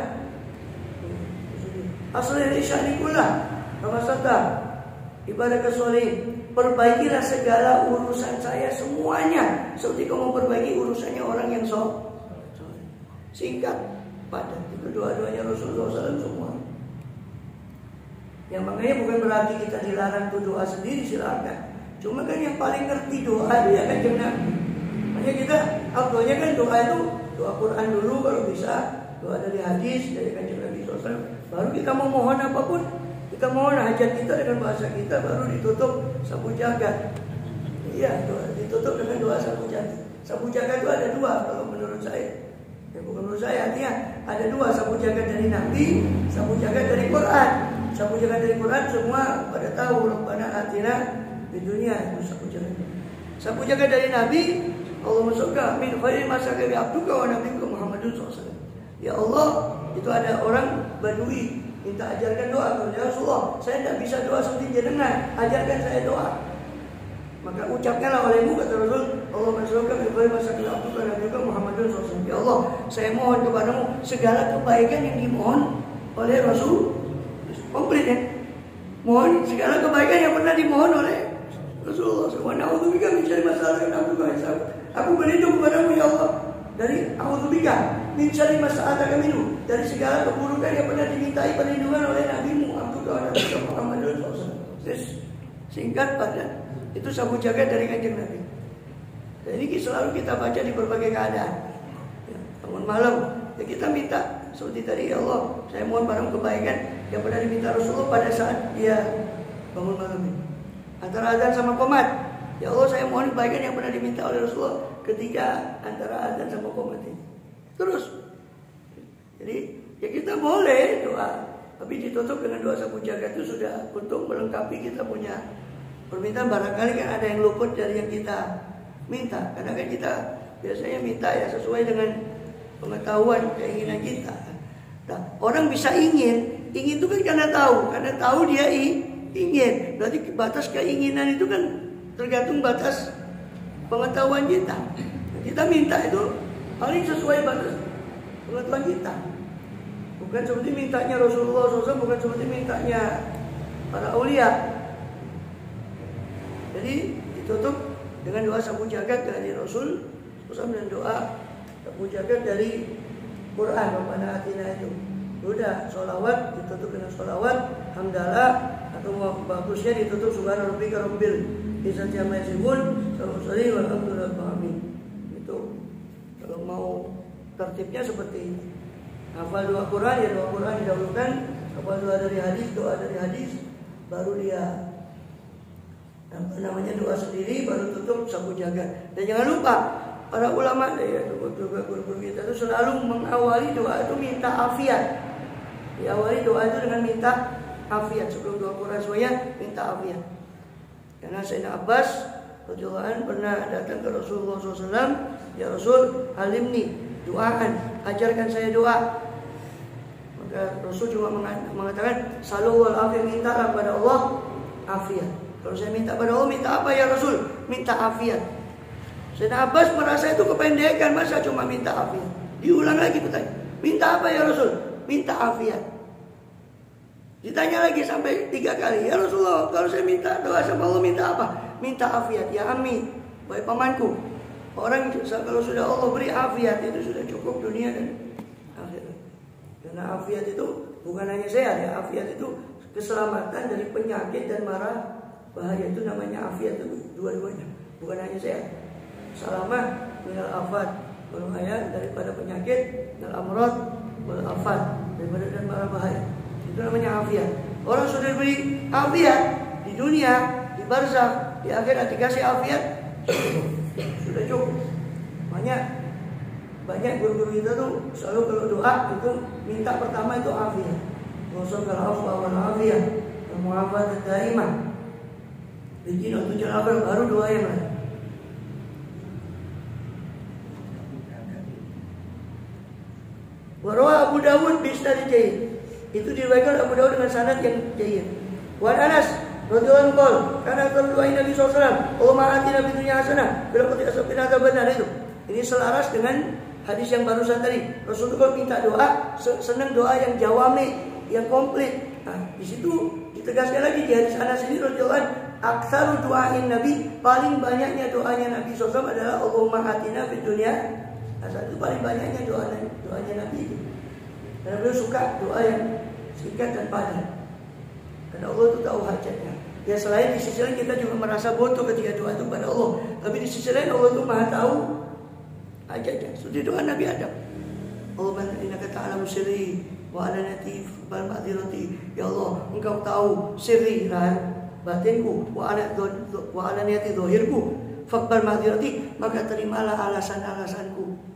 Aslih li sya'ni kullahu, ramasata ibadah kesoleh, perbaikilah segala urusan saya semuanya, seperti kamu memperbaiki urusannya orang yang soleh. Singkat, padat. Itu doa-doanya Rasulullah SAW semua. Yang makanya bukan berarti kita dilarang tuh doa sendiri, silakan. Cuma kan yang paling ngerti doa itu ya kan Nabi. Makanya kita doanya kan doa itu doa Quran dulu, kalau bisa doa dari hadis dari Kanjeng Nabi SAW. Baru kita mau mohon apapun, kita mohon hajat kita dengan bahasa kita, baru ditutup sapu jagat. Iya, ditutup dengan doa sapu jagat. Sapu jagat itu ada dua kalau menurut saya. Ya bukan menurut saya, artinya ada dua, sapu jagat dari Nabi, sapu jagat dari Quran. Sapu jagat dari Quran semua pada tahu, Rabbana atina di dunia itu sapu jagat. Sapu jagat dari Nabi, Allahumma sholli min khairi ma sa'aka bi abduka wa nabiyuka Muhammadun SAW. Ya Allah, itu ada orang Badui minta ajarkan doa. Ya Rasulullah, saya tidak bisa doa seperti jenengan, ajarkan saya doa. Maka ucapkanlah olehmu, kata Rasul, Allahumma sholli min khairi ma sa'aka bi abduka wa nabiyuka Muhammadun SAW. Ya Allah, saya mohon kepadamu segala kebaikan yang dimohon oleh Rasul, komplit ya. Mohon segala kebaikan yang pernah dimohon oleh Rasulullah SAW. A'udzubika min syarri ma sa'alaka abduka wa nabiyuka. Aku berlindung kepadamu ya Allah dari a'udzubika min syarri ma sa'alaka minhu, dari segala keburukan yang pernah dimintai perlindungan oleh Nabi-Mu abduka wa nabiyuka Muhammadun SAW. Singkat padat. Itu sapu jagat dari Kanjeng Nabi. Dan ini selalu kita baca di berbagai keadaan. Ya, bangun malam ya kita minta seperti tadi, ya Allah, saya mohon barang kebaikan yang pernah diminta Rasulullah pada saat dia bangun malam ini. Antara azan sama qomat, ya Allah, saya mohon kebaikan yang pernah diminta oleh Rasulullah ketika antara azan sama qomat ini. Terus, jadi ya kita boleh doa, tapi ditutup dengan doa sapu jagat itu sudah untuk melengkapi kita punya permintaan. Barangkali kan ada yang luput dari yang kita minta, karena kan kita biasanya minta ya sesuai dengan pengetahuan keinginan kita. Nah, orang bisa ingin itu kan karena tahu dia ingin. Berarti batas keinginan itu kan tergantung batas pengetahuan kita. Kita minta itu paling sesuai batas pengetahuan kita. Bukan seperti mintanya Rasulullah SAW, bukan seperti mintanya para aulia. Jadi ditutup dengan doa sapu jagat dari Rasul dan doa sapu jagat dari Quran Rabbana atina itu. Udah sholawat ditutup dengan sholawat, hamdalah, atau bagusnya ditutup subhana rabbika rabbil izzati amma yasifun walhamdulillahi rabbil. Itu kalau mau tertibnya seperti ini. Hafal doa Quran ya doa Quran didahulukan, hafal doa dari hadis, baru dia doa sendiri, baru tutup sapu jagat. Dan jangan lupa para ulama ya guru-guru kita itu selalu mengawali doa itu minta afiat. Diawali doa itu dengan minta afiat. Sebelum doa Quran semuanya minta afiat. Karena Sayyidina Abbas radhiyallahu anhu pernah datang ke Rasulullah SAW, ya Rasul, alimni doaan, ajarkan saya doa. Maka Rasul cuma mengatakan sallu wal afiat, mintalah kepada Allah afiat. Kalau saya minta pada Allah, minta apa ya Rasul? Minta afiat. Sayyidina Abbas merasa itu kependekan, masa cuma minta afiat. Diulang lagi bertanya, minta apa ya Rasul? Minta afiat. Ditanya lagi sampai 3 kali, ya Rasulullah, kalau saya minta doa sama Allah minta apa? Minta afiat. Ya Ami, baik pamanku, orang kalau sudah Allah beri afiat itu sudah cukup dunia dan akhirat. Karena afiat itu bukan hanya sehat ya, afiat itu keselamatan dari penyakit dan mara bahaya, itu namanya afiat, itu dua-duanya, bukan hanya sehat. Salamah minal afat, bahaya daripada penyakit, dan amrod wal afat, daripada dan mara bahaya. Itu namanya afiat. Orang sudah diberi afiat di dunia, di barzakh, di akhirat dikasih afiat, sudah cukup. Banyak guru-guru kita tuh selalu kalau doa itu minta pertama itu afiat. Wasallallahu alaihi wa afiyah, muafat daimah. Bikin untuk jalan baru doa yang lain. Warwa Abu Dawud bisnad jayyid. Itu diriwayatkan Abu Dawud dengan sanad yang jayyid. Wan Anas radhiyallahu anhu karena doa Nabi SAW, Allahumma atina fid dunya hasanah wa qina adzabannar. Itu. Ini selaras dengan hadis yang barusan tadi. Rasulullah minta doa, senang doa yang jawami, yang komplit. Nah, di situ ditegaskan lagi di hadis Anas ini radhiyallahu anhu, aktsaru du'ain Nabi, paling banyaknya doanya Nabi SAW adalah Allahumma atina fid dunya hasanah. Itu paling banyaknya doanya Nabi itu. Karena beliau suka doa yang singkat dan padat. Karena Allah itu tahu hajatnya. Ya selain di sisi lain kita juga merasa butuh ketika doa itu pada Allah. Tapi di sisi lain Allah itu maha tahu hajatnya. Seperti doa Nabi Adam. Allahumma innaka ta'lamu sirri wa alaniyati wal ma'dzirati. Ya Allah, Engkau tahu sirri dan batinku wa alaniyati zahirku. Faqbal ma'dzirati, maka terimalah alasan-alasanku.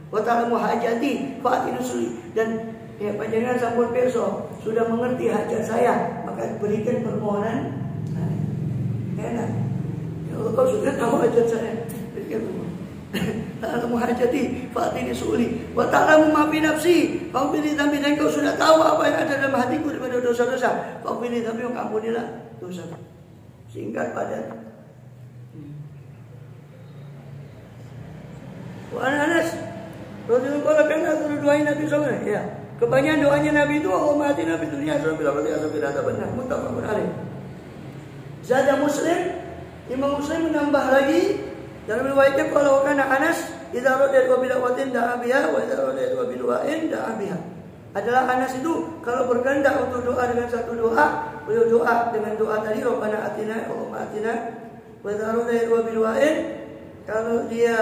Wa ta'lamu hajati fa'tinusli, dan ya panjenengan sampun pirsa sudah mengerti hajat saya, maka berikan permohonan. Enak. Ya Allah, kau sudah tahu hajat saya, berikan permohonan. Ta'lamu hajati fa'tinusli wa ta'lamu ma fi nafsi fa'firli dzambi, dan kau sudah tahu apa yang ada dalam hatiku daripada dosa-dosa. Fa'firli dzambi, ampunilah dosa. Singkat padat. Wa Anas Rasulullah karena doain Nabi SAW. Ya, kebanyakan doanya Nabi itu Allahumma atina fid dunya hasanah wa qina adzabannar. Muttafaqun alaih. Zada Muslim, Imam Muslim menambah lagi dalam riwayatnya kalau kana Anas idza rada wa bilawatin da'a biha wa idza rada wa bilwa'in da'a biha. Adalah Anas itu kalau berkehendak untuk doa dengan satu doa, beliau doa dengan doa tadi Rabbana atina, Allahumma atina, wa idza rada wa bilwa'in, kalau dia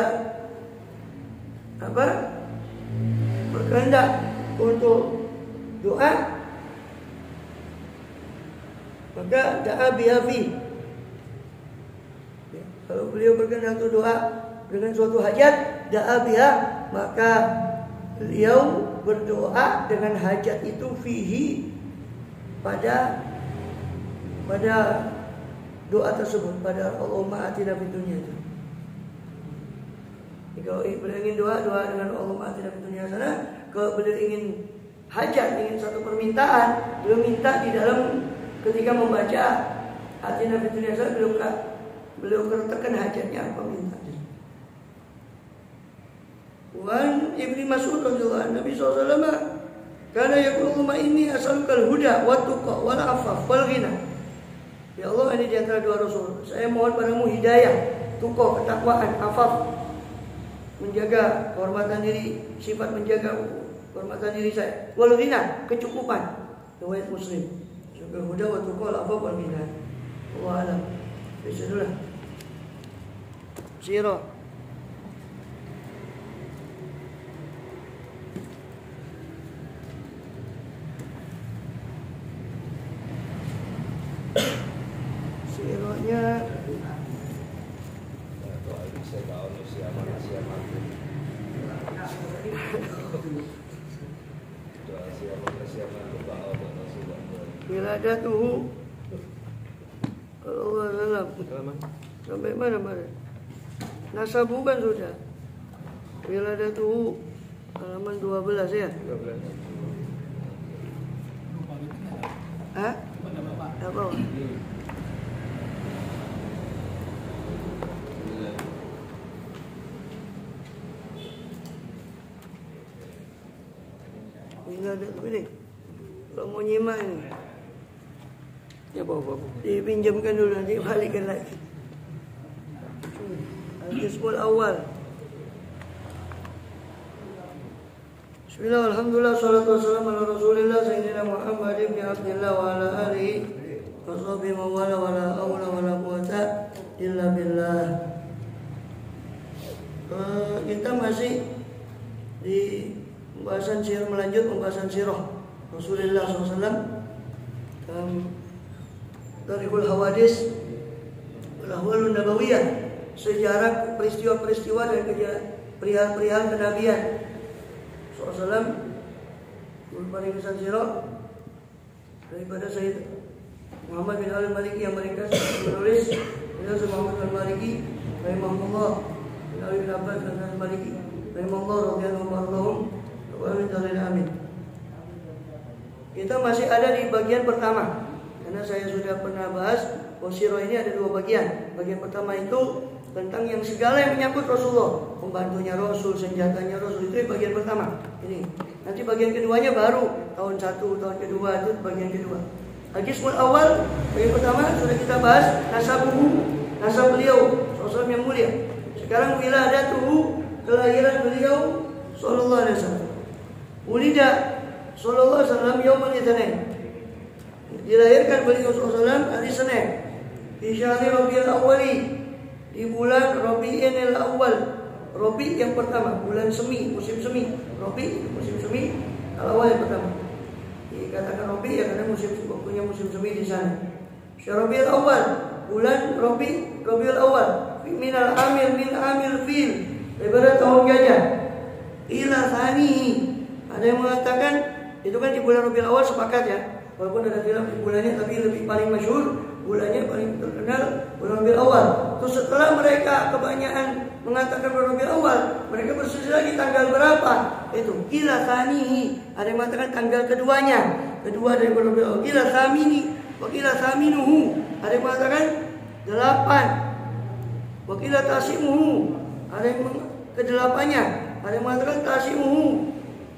berkehendak untuk doa, maka da'a bihafi. Ya, kalau beliau berkehendak untuk doa dengan suatu hajat, da'a biha, maka beliau berdoa dengan hajat itu fihi, pada doa tersebut, pada Allahumma atina fid dunya itu. Kalau beliau ingin doa dengan Allahumma atina fid dunya hasanah. Kalau beliau ingin hajat, ingin satu permintaan, beliau minta di dalam ketika membaca atina fid dunya hasanah, beliau kertakan hajatnya apa minta. Wan Ibnu Mas'ud radhiyallahu anhu, Nabi SAW karena yaqulu ma inni as'aluka al-huda wa tuqa wal afaf wal ghina. Ya Allah, ini di antara dua Rasul. Saya mohon padamu hidayah, tukoh, ketakwaan, afaf, menjaga kehormatan diri, sifat menjaga kehormatan diri saya. Wal ghina, kecukupan. Riwayat Muslim. Juga huda wa tuqal afaf wal ghina. Wallahu a'lam. Bismillah. Sirah. Sirahnya wiladatuhu Allah salam sampai mana? Nasabu kan sudah. Wiladatuhu halaman 12 ya. 12. Hah? Apa? Wiladatuhu ini. Kalau mau nyimak ini. Ya bawa. Dipinjamkan dulu nanti balikkan lagi. Al-Jismul Awal. Bismillah, alhamdulillah, salatu wassalamu ala rasulillah Sayyidina Muhammad ibn Abdillah wa ala alihi wa sahbihi wa wala wa la hawla wa la quwata illa billah. Kita masih di pembahasan sirah, melanjut pembahasan sirah Rasulullah SAW. Tarikul Hawadis Al-Ahwalun Nabawiyah, sejarah peristiwa-peristiwa dan perihal-perihal kenabian SAW. Paling kesan sirah daripada Sayyid Muhammad bin Al-Maliki yang mereka menulis. Sayyid Muhammad bin Al-Maliki rahimahullah bin Ali bin Abbas bin Al-Maliki rahimahullah radhiyallahu anhum wa amin. Kita masih ada di bagian pertama. Karena saya sudah pernah bahas bahwa sirah ini ada dua bagian. Bagian pertama itu tentang yang segala yang menyangkut Rasulullah, pembantunya Rasul, senjatanya Rasul, itu bagian pertama. Ini. Nanti bagian keduanya baru tahun 1, tahun kedua itu bagian kedua. Al-Jismul Awal, bagian pertama sudah kita bahas nasabuhu, nasab beliau, Rasul yang mulia. Sekarang wiladatuhu, kelahiran beliau sallallahu alaihi wasallam. Ulida sallallahu alaihi wasallam yaumul Itsnain. Dilahirkan beliau SAW hari Senin di syahri Rabiul Awwali, di bulan Rabiul Awwal. Rabi yang pertama, bulan semi, musim semi. Rabi musim semi, awal yang pertama. Dikatakan Rabi ya karena waktunya musim semi di sana. Rabiul Awwal, bulan Rabiul Awwal. Minal amil min amil fil, daripada tahun gajah. Ila thanihi. Ada yang mengatakan itu kan di bulan Rabiul Awwal, sepakat ya. Walaupun ada film di bulannya, tapi lebih paling masyhur, bulannya paling terkenal bulan Rabiul Awal. Terus setelah mereka kebanyakan mengatakan bulan Rabiul Awal, mereka berselisih lagi tanggal berapa? Itu kila thanihi. Ada yang mengatakan tanggal keduanya, kedua dari bulan Rabiul Awal. Kila thamini, wa kila thaminuhu. Ada yang mengatakan 8. Wa kila tasimuhu. Ada yang ke-8-nya. Ada yang mengatakan tasimuhu,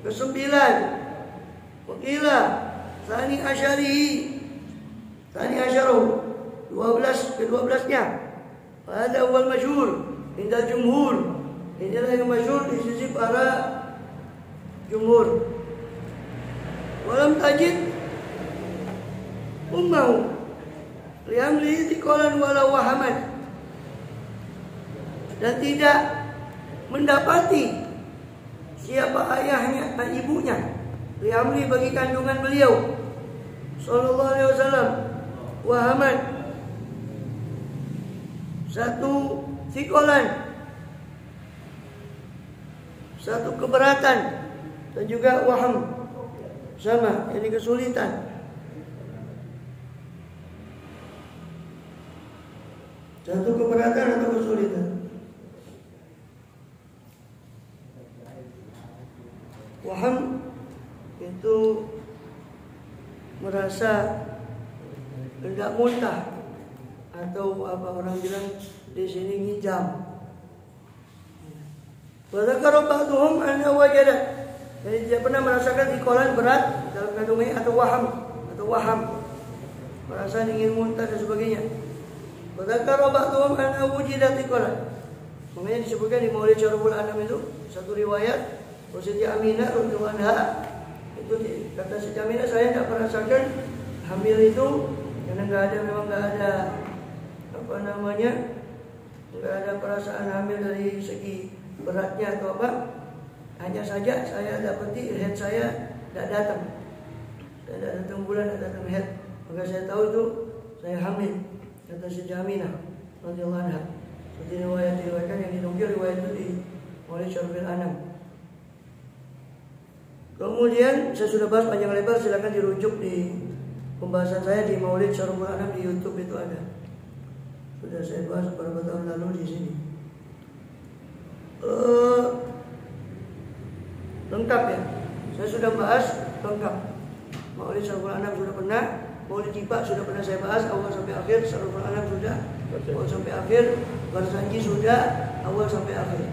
ke-9. Wa kila Tani asyarihi, Tani asyaruh, 12 ke-12-nya. Pada awal masyhur indah jumhur. Inilah yang masyhur di sisi para jumhur. Walam tajid ummahu lihamlihi thiqalan wala wahaman. Dan tidak mendapati siapa ayahnya dan ibunya lihamli bagi kandungan beliau sallallahu alaihi wasallam wahaman, satu sikolan, satu keberatan, dan juga waham sama, ini kesulitan. Satu keberatan atau kesulitan. Waham itu merasa hendak muntah, atau apa orang bilang di sini ngijam. Wadzakara ba'dhum anna wajada, jadi dia pernah merasakan ikolan berat dalam kandungannya atau waham. merasa ingin muntah dan sebagainya. Dzakara ba'dhum anna wujidat iqalah. Makanya disebutkan di Maulid Syariful Anam itu satu riwayat Siti Aminah radhiyallahu anha itu kata Siti Aminah, saya tidak merasakan hamil itu karena memang nggak ada nggak ada perasaan hamil dari segi beratnya atau apa. Hanya saja saya dapati head saya tidak datang. Tidak datang bulan, tidak datang head. Maka saya tahu itu saya hamil. Kata Siti Aminah radhiyallahu anha. Seperti riwayat-riwayat yang dinukil riwayat itu di Maulid Syariful Anam. Kemudian saya sudah bahas panjang lebar, silakan dirujuk di pembahasan saya di Maulid Syariful Anam di YouTube itu ada. Sudah saya bahas beberapa tahun lalu di sini. Lengkap ya. Saya sudah bahas lengkap. Maulid Syariful Anam sudah pernah, Maulid Tiba sudah pernah saya bahas awal sampai akhir, Syariful Anam sudah awal sampai akhir, Barzanji sudah awal sampai akhir.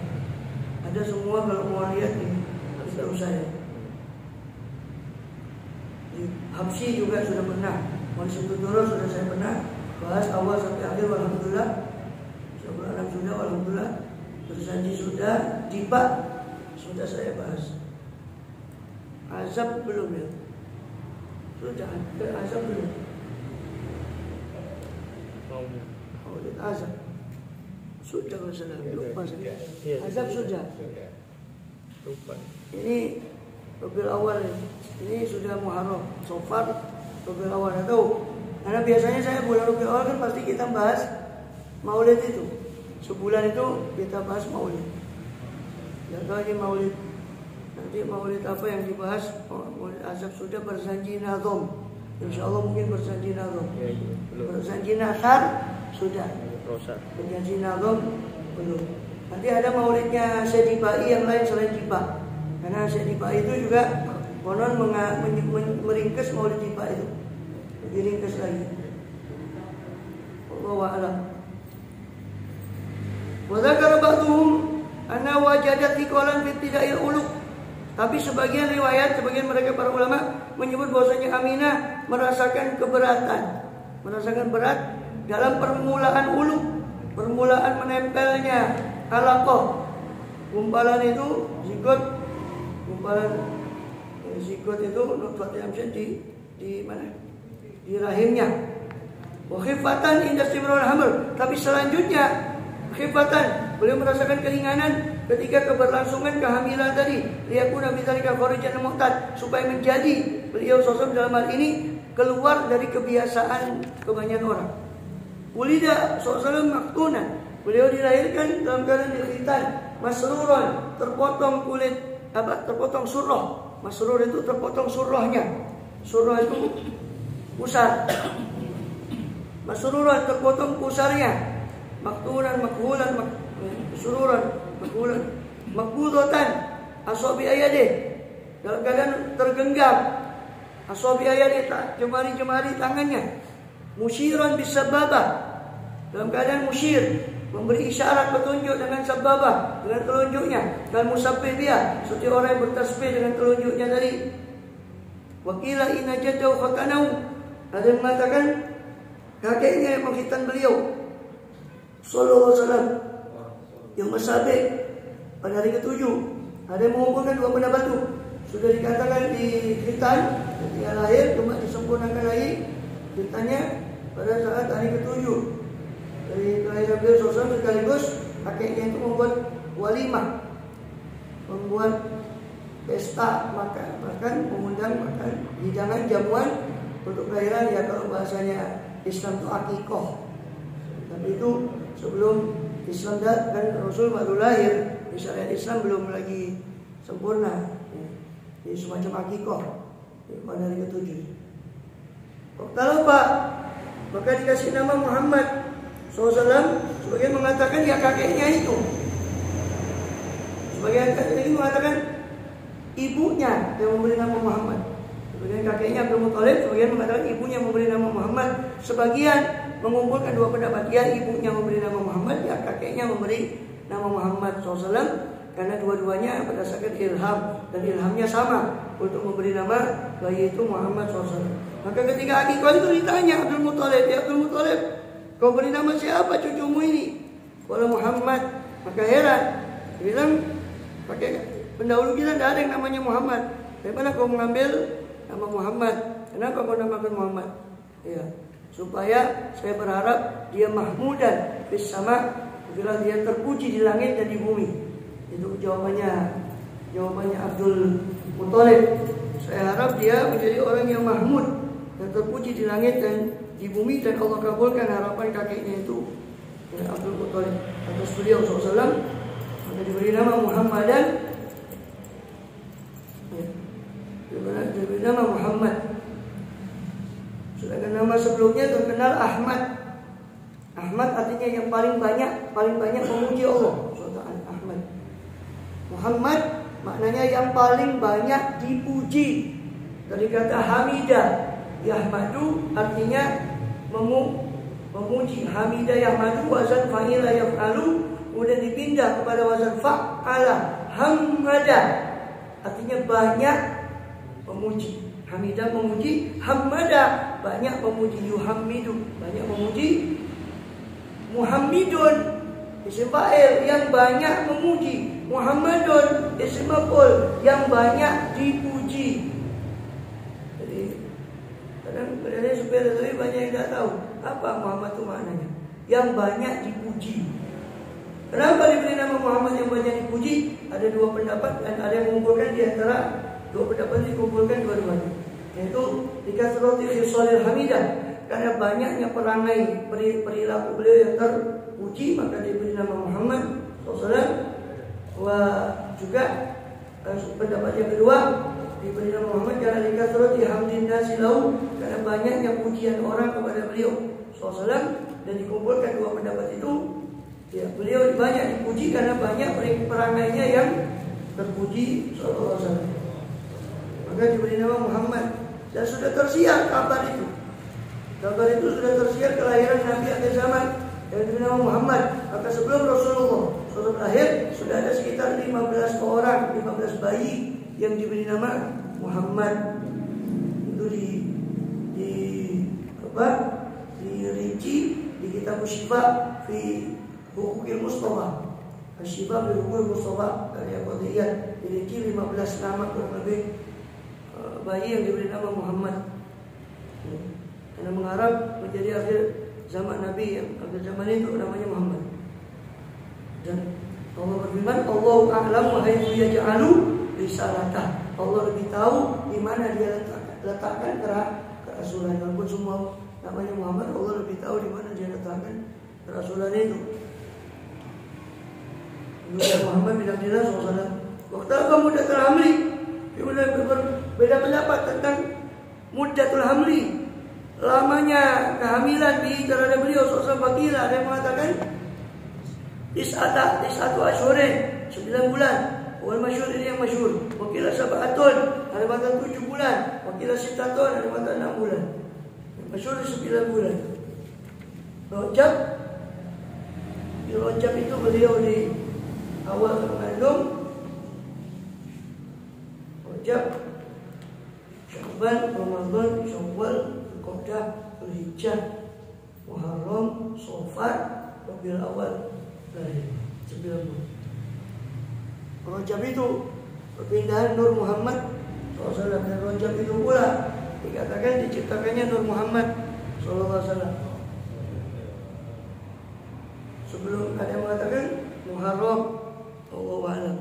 Ada semua kalau mau lihat di YouTube saya. Di Habsyi juga sudah pernah, Maulid Syariful sudah saya pernah bahas awal sampai akhir, alhamdulillah. Syariful Anam sudah, alhamdulillah. Barzanji sudah, Tiba sudah saya bahas. Azab belum ya? Sudah ada azab belum? Maulid azab sudah kalau salah lupa saya. Azab sudah. Lupa. Ini Rabiul Awal ini sudah Muharram. So far Rabiul Awal tahu. Karena biasanya saya bulan Rabiul Awal kan pasti kita bahas Maulid itu. Sebulan itu kita bahas Maulid. Ya tahu ini Maulid. Nanti Maulid apa yang dibahas? Maulid azab sudah, Barzanji Nazom. InsyaAllah mungkin Barzanji Nazom. Barzanji Nasar sudah. Barzanji Nazom belum. Nanti ada Maulidnya Syekh Dibai yang lain selain Diba. Karena Syekh Dibai itu juga konon meringkas Maulid Diba itu. Lebih ringkas lagi. Wallahu a'lam. Wa dzakara ba'dhum anna wajadat iqalan fi ibtida'il uluk. Tapi sebagian riwayat, sebagian mereka para ulama menyebut bahwasanya Aminah merasakan keberatan, merasakan berat dalam permulaan ulu, permulaan menempelnya alaqah. Gumpalan itu zigot, gumpalan zigot itu nutfat amsyad di mana? Di rahimnya. Wa khifatan inda istimrar hamil. Tapi selanjutnya khifatan, beliau merasakan keringanan ketika keberlangsungan kehamilan tadi. Liyakuna bidzalika kharijan mu'tad, supaya menjadi beliau sosok dalam hal ini keluar dari kebiasaan kebanyakan orang. Ulida sallallahu maktunan, beliau dilahirkan dalam keadaan dikhitan, masruran, terpotong kulit terpotong surah. Masrur itu terpotong surahnya. Surah itu pusar. Masruran terpotong pusarnya. Maktunan, makhulan, sururan, makhulan, makbudotan, asobi ayadeh, dalam keadaan tergenggam, asobi ayadeh, jemari-jemari tangannya, musyiran bisababah, dalam keadaan musyir, memberi isyarat petunjuk dengan sababah, dengan telunjuknya, dan musabbih dia, seperti orang yang bertasbih dengan telunjuknya tadi. Wakila inajatau khatanau, ada yang mengatakan kakeknya yang menghitan beliau sallallahu alaihi wasallam yang masabih pada hari ke-7. Ada yang mengumpulkan dua benda batu. Sudah dikatakan di khitan ketika lahir, cuma disempurnakan lagi khitannya pada saat hari ke-7 dari kelahiran beliau sallallahu sekaligus kakeknya itu membuat walimah, membuat pesta makan, mengundang makan hidangan jamuan untuk kelahiran. Ya kalau bahasanya Islam itu akikoh. Tapi itu sebelum Islam dan Rasul baru lahir, syariat Islam belum lagi sempurna. Jadi semacam akikoh pada hari ke-7. Kalau Pak, maka dikasih nama Muhammad SAW. Sebagian mengatakan ya kakeknya itu. Sebagian kakeknya mengatakan ibunya yang memberi nama Muhammad. Sebagian kakeknya Abdul Muthalib, sebagian mengatakan ibunya memberi nama Muhammad. Sebagian mengumpulkan dua pendapat, ya ibunya memberi nama Muhammad, ya kakeknya memberi nama Muhammad SAW, karena dua-duanya berdasarkan ilham, dan ilhamnya sama untuk memberi nama bayi itu Muhammad SAW. Maka ketika akikah itu ditanya Abdul Muthalib, ya Abdul Muthalib, kau beri nama siapa cucumu ini? Kalau Muhammad. Maka heran, dia bilang, pakai pendahulu kita tidak ada yang namanya Muhammad. Bagaimana kau mengambil nama Muhammad? Kenapa kau namakan Muhammad? Ya, supaya saya berharap dia mahmudan fis sama, bila dia terpuji di langit dan di bumi. Itu jawabannya Abdul Muthalib. Saya harap dia menjadi orang yang mahmud dan terpuji di langit dan di bumi, dan Allah kabulkan harapan kakeknya itu, ya, Abdul Muthalib atas beliau SAW. Maka diberi nama Muhammadan, ya, diberi nama Muhammad. Sedangkan nama sebelumnya terkenal Ahmad. Ahmad artinya yang paling banyak memuji Allah. Ahmad. Muhammad maknanya yang paling banyak dipuji. Dari kata hamidah, yahmadu artinya memuji. Hamidah yahmadu wazan fa'ila yaf'alu, kemudian dipindah kepada wazan fa'ala, hamada artinya banyak memuji. Hamidah memuji, hamada banyak memuji, yuhammidu banyak memuji. Muhammadun isim fa'il yang banyak memuji, Muhammadun isim maf'ul yang banyak dipuji. Jadi kadang-kadang supaya lebih banyak yang tidak tahu apa Muhammad itu maknanya, yang banyak dipuji. Kenapa diberi nama Muhammad yang banyak dipuji? Ada dua pendapat dan ada yang mengumpulkan di antara dua pendapat dikumpulkan dua-duanya, yaitu dikasrati khisalil hamidah, karena banyaknya perangai perilaku beliau yang terpuji, maka diberi nama Muhammad SAW. Wah, juga pendapat yang kedua diberi nama Muhammad karena dikasrati hamdin nasilau, karena banyaknya pujian orang kepada beliau SAW. Dan dikumpulkan dua pendapat itu, ya, beliau banyak dipuji karena banyak perangainya yang terpuji SAW. Maka diberi nama Muhammad. Dan sudah tersiar kabar itu. Kabar itu sudah tersiar kelahiran Nabi akhir zaman yang diberi nama Muhammad. Maka sebelum Rasulullah SAW lahir, sudah ada sekitar 15 orang, 15 bayi yang diberi nama Muhammad. Itu dirinci di kitab Syifa fi Hukukil Mustafa. Syifa fi Hukukil Mustafa karya Qadiyah, dirinci 15 nama kurang lebih bayi yang diberi nama Muhammad. Karena mengharap menjadi akhir zaman Nabi, yang akhir zaman itu namanya Muhammad. Dan Allah berfirman, Allahu a'lamu haitsu yaj'alu risalatah. Allah lebih tahu di mana dia letakkan kerasulan. Walaupun semua namanya Muhammad, Allah lebih tahu di mana dia letakkan kerasulan itu. Kemudian Muhammad bin Abdullah SAW, waktu muddatul hamli, kemudian berbeda pendapat tentang muddatul hamli, lamanya kehamilan di terhadap beliau SAW. Fakila, ada yang mengatakan Tis'atu asyurin, 9 bulan. Wal masyhur, ini yang masyhur. Wakila sab'atun, ada yang mengatakan 7 bulan. Wakila sittatun, ada yang mengatakan 6 bulan. Yang masyhur 9 bulan. Rajab, di Rajab itu beliau di awal mengandung. Rajab, Sya'ban, Ramadan, Syawal, Dzulqa'dah, Dzulhijjah, Muharram, Shafar, Rabiul Awal. 9 bulan. Rajab itu perpindahan Nur Muhammad SAW, dan Rajab itu pula dikatakan diciptakannya Nur Muhammad SAW. Sebelum ada yang mengatakan Muharram, Allahu a'lam,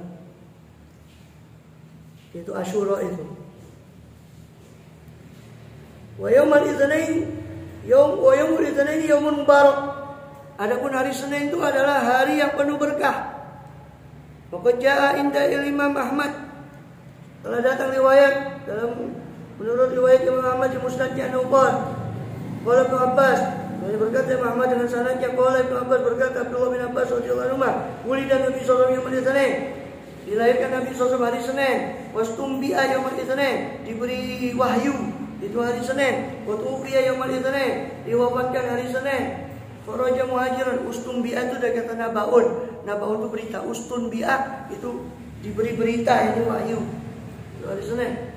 itu Asyura itu. Wa yaumul itsnain yaumun mubarak. Adapun hari Senin itu adalah hari yang penuh berkah. Maka jaa inda Imam Ahmad, telah datang riwayat menurut riwayat Imam Ahmad di Musnadnya Nuqan. Qala Ibnu Abbas, dia berkata Imam Ahmad dengan sanadnya, qala Ibnu Abbas berkata Abdullah bin Abbas radhiyallahu anhu, wulida Nabi sallallahu alaihi wasallam, dilahirkan Nabi sallallahu hari Senin, wastumbi'a yaumul Itsnain, diberi wahyu itu hari Senin, wa tufiya yaumul Itsnain, diwafatkan hari Senin. Faraja muhajiran, ustumbi'a itu dari kata nabaun. Nabaun itu berita, ustumbi'a itu diberi berita, ini wahyu. Itu hari Senin.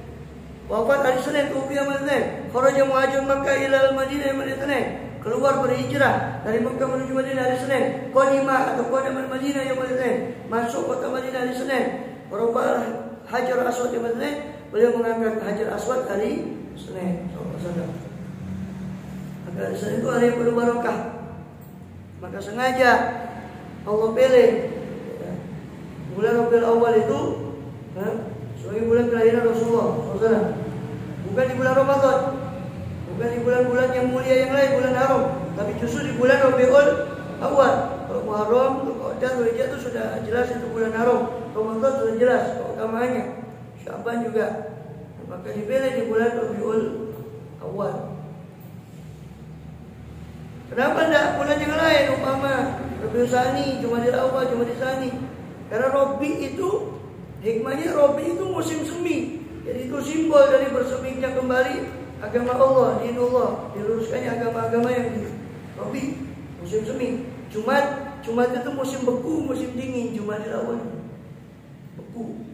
Wafat hari Senin, tufiya malam Senin. Kharaja muhajir Makkah ila al-Madinah malam Senin. Keluar berhijrah dari Makkah menuju Madinah hari Senin. Qadima atau qadama Madinah yang malam Senin. Masuk kota Madinah hari Senin. Berubah Hajar Aswad yang malam Senin. Beliau mengangkat Hajar Aswad hari Senin. Maka hari Senin itu hari yang penuh barakah. Maka sengaja Allah pilih bulan Rabiul Awal itu sebagai bulan kelahiran Rasulullah SAW. Bukan di bulan Ramadan, bukan di bulan-bulan yang mulia yang lain, bulan haram, tapi justru di bulan Rabiul Awal. Kalau Muharram, Dzulqa'dah, Dzulhijjah itu sudah jelas itu bulan haram. Ramadan sudah jelas keutamaannya. Sya'ban juga. Maka dipilih di bulan Rabiul Awal. Kenapa tidak bulan yang lain? Umpama Rabiul Tsani, Jumadil Awal, Jumadil Tsani. Karena Rabi itu hikmahnya, Rabi itu musim semi. Jadi itu simbol dari berseminya kembali agama Allah, dinullah, diluruskannya agama-agama yang di Rabi, musim semi. Jumat itu musim beku, musim dingin. Jumadil Awal beku.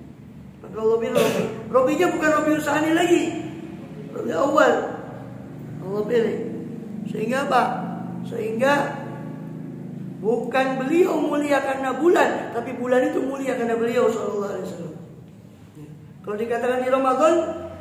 Maka Allah bilang Rabinya bukan Rabiul Tsani lagi, Rabiul Awal. Allah pilih. Sehingga apa? Sehingga bukan beliau mulia karena bulan, tapi bulan itu mulia karena beliau sallallahu alaihi wasallam. Kalau dikatakan di Ramadan,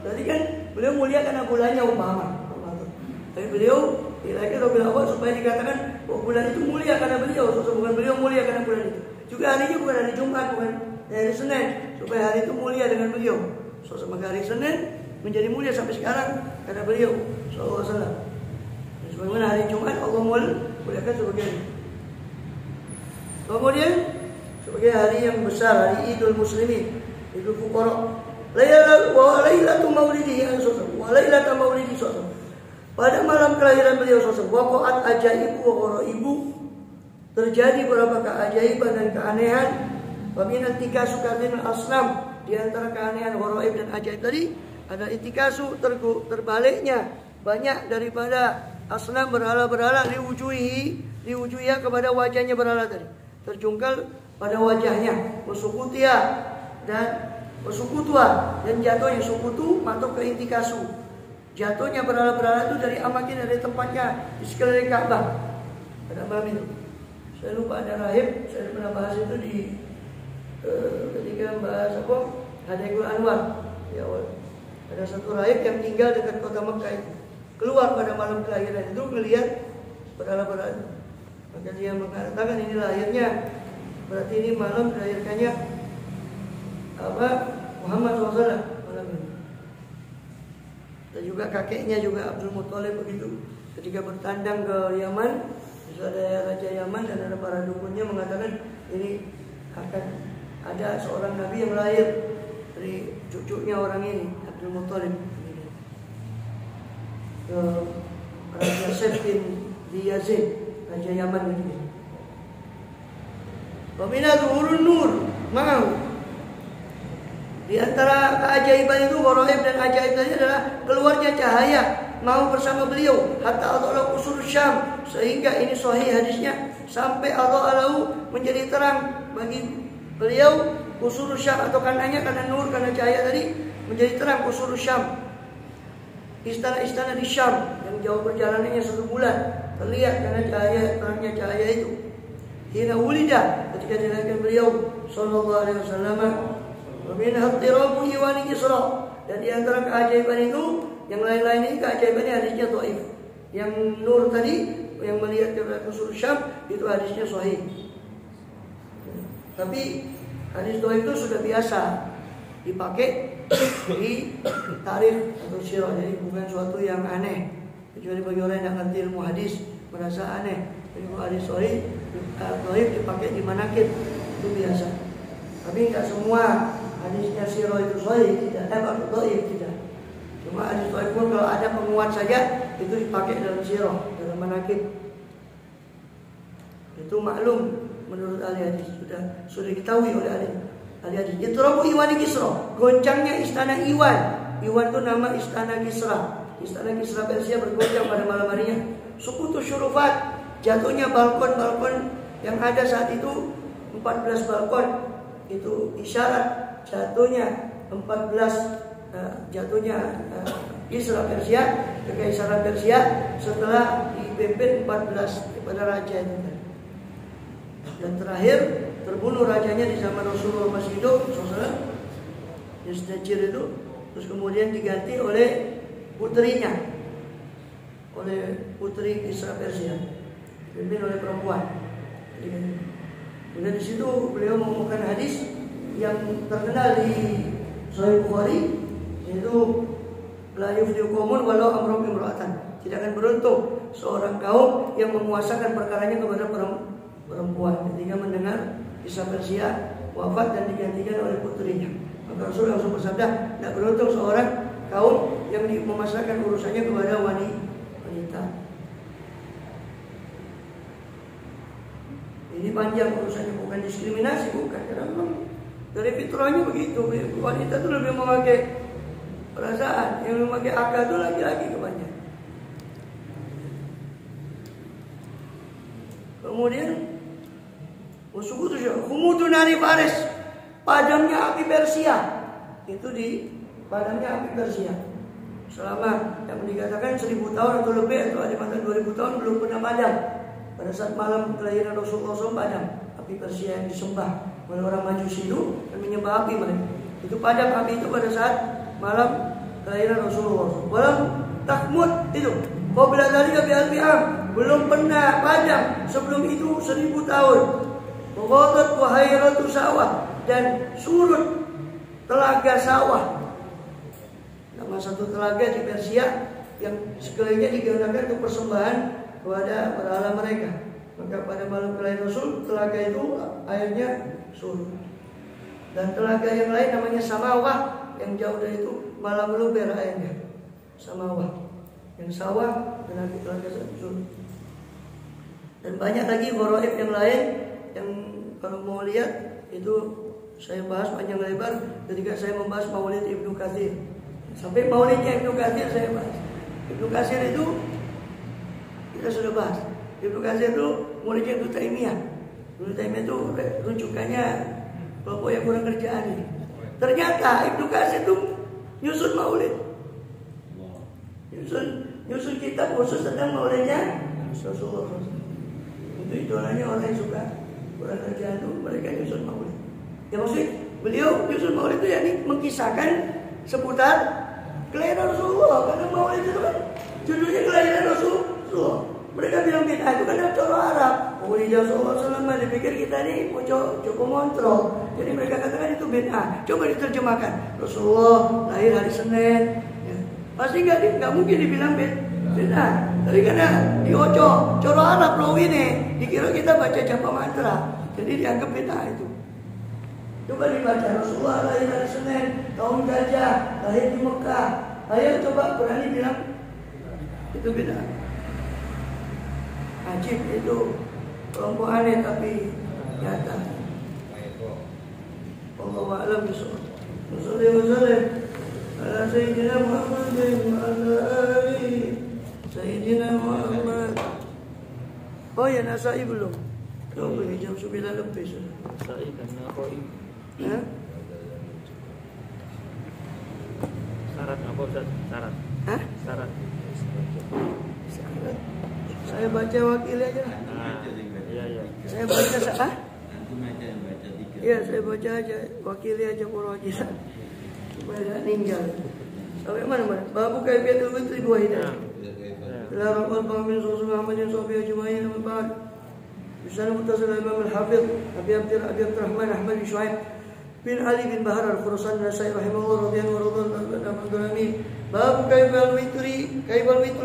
berarti kan beliau mulia karena bulannya umpama Ramadan. Tapi beliau dilahirkan Rabiul Awal supaya dikatakan bahwa bulan itu mulia karena beliau, bukan beliau mulia karena bulan itu. Juga harinya bukan hari Jumat, bukan hari Senin, supaya hari itu mulia dengan beliau. Maka hari Senin menjadi mulia sampai sekarang karena beliau sallallahu alaihi wasallam. Sebagaimana hari Jumat Allah muliakan sebagai ini. Kemudian sebagai hari yang besar, hari Idul Muslimin, Idul Fuqara. Lailatul Maulidi Walailatu Maulidi sallallahu. Pada malam kelahiran beliau sallallahu. Waqa'at ajaibu wa ghoraibu. Terjadi beberapa keajaiban dan keanehan. Wa min intikasu kadin asnam, di antara keanehan gharaib dan ajaib tadi ada intikasu, terbaliknya banyak daripada asnam berhala-berhala diwujuhiya kepada wajahnya berhala tadi. Terjungkal pada wajahnya, bersukutia dan bersukutua, dan jatuhnya sukutu masuk ke intikasu. Jatuhnya berhala-berhala itu dari amakin, dari tempatnya di sekeliling Ka'bah pada malam itu. Saya lupa ada rahib, saya pernah bahas itu di ketika bahas apa Hadaikul Anwar. Ya, ada satu rahib yang tinggal dekat kota Mekah itu. Keluar pada malam kelahiran itu melihat berhala-berhala. Maka dia mengatakan ini lahirnya, berarti ini malam dilahirkannya apa Muhammad SAW malam ini. Dan juga kakeknya juga Abdul Muthalib begitu. Ketika bertandang ke Yaman, itu ada raja Yaman dan ada para dukunnya mengatakan ini akan ada seorang nabi yang lahir dari cucunya orang ini, Abdul Muthalib. Raja Saif bin Yazid, raja Yaman begini. Wa min zuhurun nur ma'ahu. Di antara keajaiban itu, gharaib dan ajaib tadi adalah keluarnya cahaya mau bersama beliau hatta Allah usur Syam, sehingga ini sahih hadisnya sampai Allah menjadi terang bagi beliau usur Syam, atau karenanya karena nur, karena cahaya tadi menjadi terang usur Syam. Istana-istana di Syam yang jauh perjalanannya 1 bulan terlihat karena terangnya cahaya itu. Hina ulida, ketika dilahirkan beliau sallallahu alaihi wasallam. Wa min hattirabu iwani Isra, dan di antara keajaiban itu yang lain-lain ini keajaibannya hadisnya dhaif. Yang nur tadi yang melihat ke usur Syam itu hadisnya sahih. Tapi hadis dhaif itu sudah biasa dipakai di tarikh atau sirah, jadi bukan suatu yang aneh. Kecuali bagi orang yang ngerti ilmu hadis merasa aneh. Ilmu hadis sahih dipakai di manaqib itu biasa. Tapi tidak semua hadisnya sirah itu sahih, tidak atau dhaif, tidak. Cuma hadis dhaif pun kalau ada penguat saja itu dipakai dalam sirah, dalam manaqib. Itu maklum menurut ahli hadis, sudah diketahui oleh ahli hadis. Yatrabu Iwan Kisra, goncangnya istana Iwan. Iwan itu nama istana Kisra. Istana Kisra Persia bergoncang pada malam harinya. Sukutu syurufat, jatuhnya balkon-balkon yang ada saat itu 14 balkon. Itu isyarat jatuhnya 14 jatuhnya Kisra Persia, Kekaisaran Persia setelah dipimpin 14 kepada raja itu. Dan terakhir terbunuh rajanya di zaman Rasulullah masih hidup, Yazdajir itu, terus kemudian diganti oleh putrinya, oleh putri Kisra Persia, dipimpin oleh perempuan. Kemudian di situ beliau mengumumkan hadis yang terkenal di Sahih Bukhari, yaitu la yuflihu qaumun walau amru imra'atan. Tidak akan beruntung seorang kaum yang memuasakan perkaranya kepada perempuan ketika mendengar Kisra Persia wafat dan digantikan oleh putrinya. Maka Rasul langsung bersabda, tidak beruntung seorang kaum yang memasrahkan urusannya kepada wanita. Ini panjang urusannya, bukan diskriminasi, bukan. Karena memang dari fitrahnya begitu. Wanita itu lebih memakai perasaan, yang memakai akal itu laki-laki kebanyakan. Kemudian musuhku itu Humudun Nari Faris, padamnya api Persia. Itu di padamnya api Persia. Selama yang dikatakan 1000 tahun atau lebih, atau ada masa 2000 tahun belum pernah padam. Pada saat malam kelahiran Rasulullah SAW padam api Persia yang disembah oleh orang Majusi itu dan menyembah api mereka. Itu padam api itu pada saat malam kelahiran Rasulullah SAW. Walam takmud itu. Qabla dzalika bi alfi'am, belum pernah padam sebelum itu 1000 tahun. Waghadat wa hayratu sawah, dan surut telaga sawah. Nama satu telaga di Persia yang sekelilingnya digunakan untuk persembahan kepada berhala mereka. Maka pada malam kelahiran Rasul, telaga itu airnya surut. Dan telaga yang lain namanya Samawah, yang jauh dari itu malah meluber airnya. Samawah, yang sawah dan nanti telaga surut. Dan banyak lagi gharaib yang lain yang kalau mau lihat itu saya bahas panjang lebar ketika saya membahas Maulid Ibnu Katsir. Sampai Maulidnya Ibnu Katsir saya bahas. Ibnu Katsir itu kita sudah bahas. Ibnu Katsir itu muridnya Ibnu Taimiyah. Ibnu Taimiyah itu rujukannya kelompok yang kurang kerjaan ini. Ternyata Ibnu Katsir itu nyusun Maulid, nyusun kitab khusus tentang Maulidnya Rasulullah. Itu idolanya orang yang suka kurang kerjaan itu, mereka nyusun Maulid. Ya maksudnya beliau nyusun Maulid itu yakni mengkisahkan seputar kelahiran Rasulullah. Karena Maulid itu kan judulnya kelahiran Rasulullah. Mereka bilang bid'ah itu kan cara Arab. Maulid Rasulullah SAW, dipikir kita ini mau coba ngontrol. Jadi mereka katakan itu bid'ah. Coba diterjemahkan. Rasulullah lahir hari Senin. Ya. Pasti nggak mungkin dibilang bid'ah. Tapi karena dioco cara Arab loh ini, dikira kita baca japa mantra. Jadi dianggap bid'ah itu. Coba dibaca Rasulullah lahir hari Senin, tahun gajah, lahir di Mekah. Ayo coba berani bilang itu bid'ah. Ajib itu kelompok aneh tapi nyata. Allahu a'lam bishawab. Wassallallahu ala sayyidina Muhammadin wa ala alihi sayyidina Muhammad. Oh ya, Nasai belum. Coba jam 9 lebih sudah. Nasai karena Qaim. Syarat apa Ustaz? Syarat. Hah? Syarat. Syarat. Saya baca wakil aja. Iya. Saya baca Iya, saya baca aja wakilnya aja perwakilan supaya tidak ninggal. Sampai mana? Babu kaifiyatul witri wahidah. Bismillahirrahmanirrahim. Sallallahu alaihi wasallam ajma'in wa ba'd. Bismillah muttasil Imam Al-Hafiz Abi Abdurrahman Ahmad bin Shu'aib bin Ali bin Bahar Al-Khurasan Nasai rahimahullah radhiyallahu anhu. Babu kaifal witri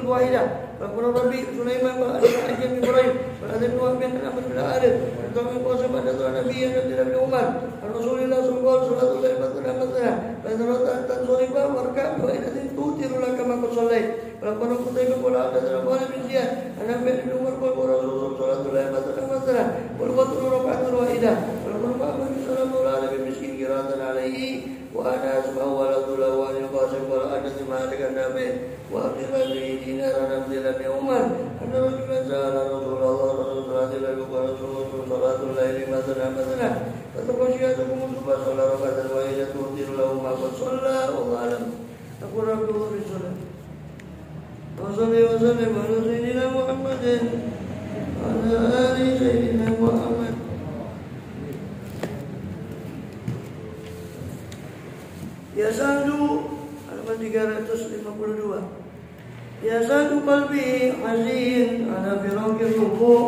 wahidah. Fakuna Rabbi Sulaiman wa Ajam Ibrahim wa Adam Nuh bin Amr bin Al-Arif wa Tamim Qasim pada Nabi yang Nabi Umar Rasulullah sallallahu alaihi wasallam wa tanzuriba warka wa idatin tutiru laka ma qallait wa qala qutayba qala hadatsana Bukhari bin Ziyad ana bin Umar qala Rasulullah sallallahu alaihi wasallam wal qatlu rak'atun wahidah wa qala Muhammad sallallahu alaihi miskin qira'atan alaihi wa ana asma'u wa la tulawa al qasim wa hadatsana Malik an-Nabi wa qila dinar an-Nabi Umar anna rajulan sa'ala Rasulullah sallallahu alaihi wasallam salatul laili masana فتخشيتكم ثم صلى ركعة واحدة توتر له ما قد صلى والله أعلم. أقول رب الله بالصلاة وصل وسلم على سيدنا محمد وعلى آل سيدنا محمد. Yasadu halaman 352. Yasadu qalbi hazin ala firaqir ruku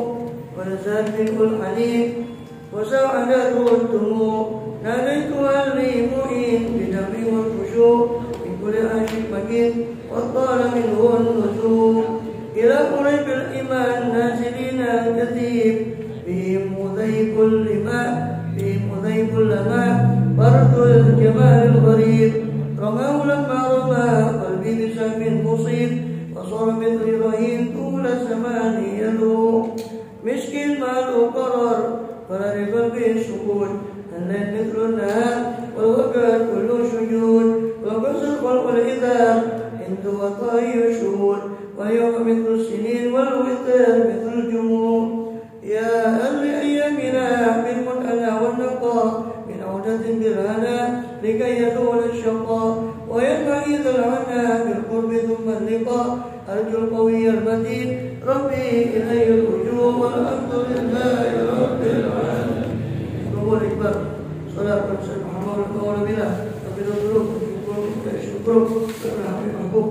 wa lazatihul halim wa sa'adatu tumu nadaitu alli mu'in bidami wal khusyu' min kulli ashik makin wa tala minhu an-nuzul ila quraibil iman nazilina katib bihim mudhaikul lama Baratul Jamalil Gharib Ramahu lamma rama qalbi bisamin musib Wasara mitri rahim tula zamani yalu Miskin malu qarar Farari qalbi sukun Hanlan mitru nahar Walwakar kullu sujud Walqasar qalqul idhar Hindu wa tayu shuhud Walyawma mitru sinin Walwitar mitru jumud Ya ahli ayyamina Bilmun ala wal naqa عودة بالهنا لكي يزول الشقاء وينبغي العنا بالقرب ثم اللقاء أرجو القوي المتين ربي إليه الرجوع والحمد لله رب العالمين. الله أكبر. صلاة سيدنا محمد وعلى آله وصحبه وسلم. شكرا محبوب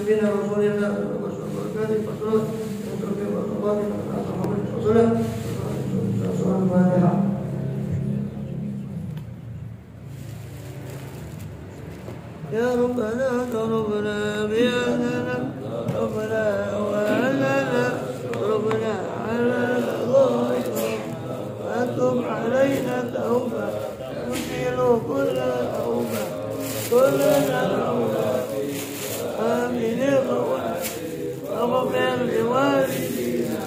بنا رسول الله صلى الله عليه وسلم. فصلى محمد صلى الله عليه وسلم. يا ربنا ربنا بيدنا ربنا وأهلنا ربنا على ضائعنا وأتب علينا توبة تزيل كل توبة كل توبة آمين الرواتب واغفر لوالدينا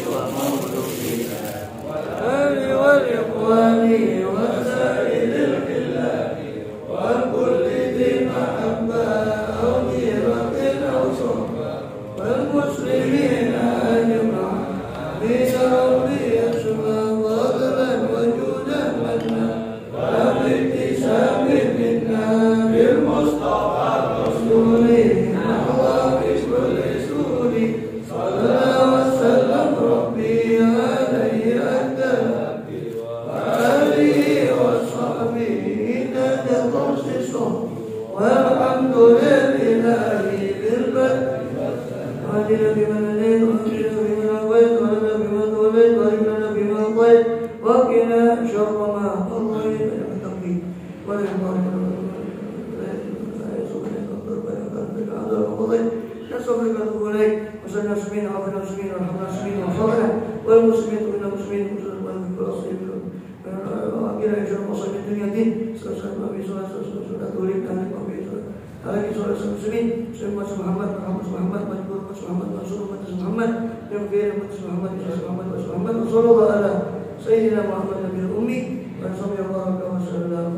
ومولودينا والأهل والإخوان وسائر البلاد وكل والمسلمين أجمعين بربي يسمى فضلا وجودا منا وبابتسام منا بالمصطفى الرسول نحو بكل سور صلى وسلم ربي عليه الدلال وآله وصحبه تتخصصه والحمد لله بالبدء وأهدنا بمن هديت وأهدنا بمن عافيت وأهدنا بمن توليت وأهدنا بما أعطيت وقنا شر ما قضيت إنك تقضي ولا يقضى نستغفرك ونتوب إليك وصلى المسلمين وعافنا المسلمين وارحمنا المسلمين وانصرنا والمسلمين كلنا مسلمين وسلم بكل أصيب وأكلنا إن شاء الله مصائب الدنيا الدين صلى الله عليه وسلم توليك أهلك وبه عليك صلى الله عليه وسلم سيدنا محمد مجبور محمد منصور محمد من غير محمد محمد صلى الله على سيدنا محمد النبي الأمي ونصلي الله وسلم.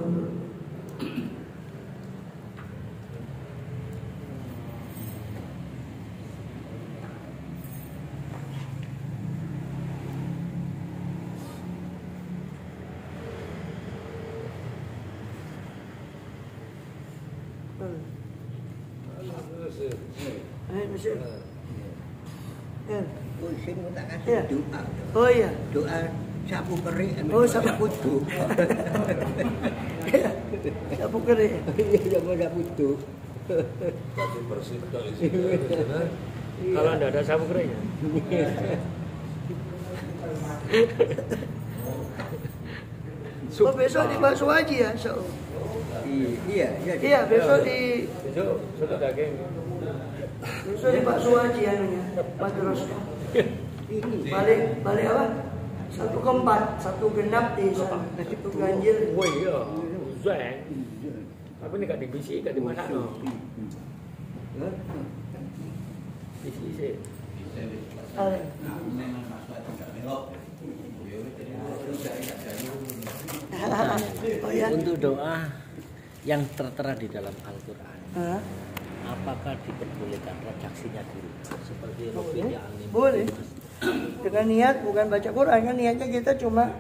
Doa. Oh iya. Doa sapu kering. Oh sapu kudu. Sapu kering. Iya sapu kudu. Tapi bersih betul isi. Kalau tidak ada sapu keringnya. Oh besok di Pak Suwaji ya, so. Iya besok di. Besok soto daging. Besok di Pak Suwaji anunya, madrasah. Balik apa? 1 ke 4, 1 genap di sana, 1 ganjil. Wah iya, zeng. Apa ini gak dibisi, gak dimasak no? Bisi. Oh, ya. Untuk doa yang tertera di dalam Al-Quran, apakah diperbolehkan redaksinya dulu seperti boleh dengan niat bukan baca Quran, kan niatnya kita cuma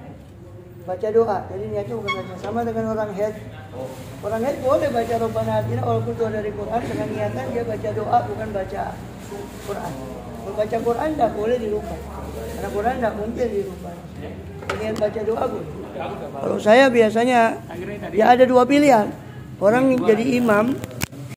baca doa. Jadi niatnya bukan baca. Sama dengan orang head. Orang head boleh baca Rabbana Atina walaupun itu dari Quran dengan niatan dia baca doa bukan baca Quran. Kalau baca Quran tidak boleh dirubah. Karena Quran tidak mungkin dirubah. Niat baca doa boleh. Kalau saya biasanya ya ada dua pilihan. Orang jadi imam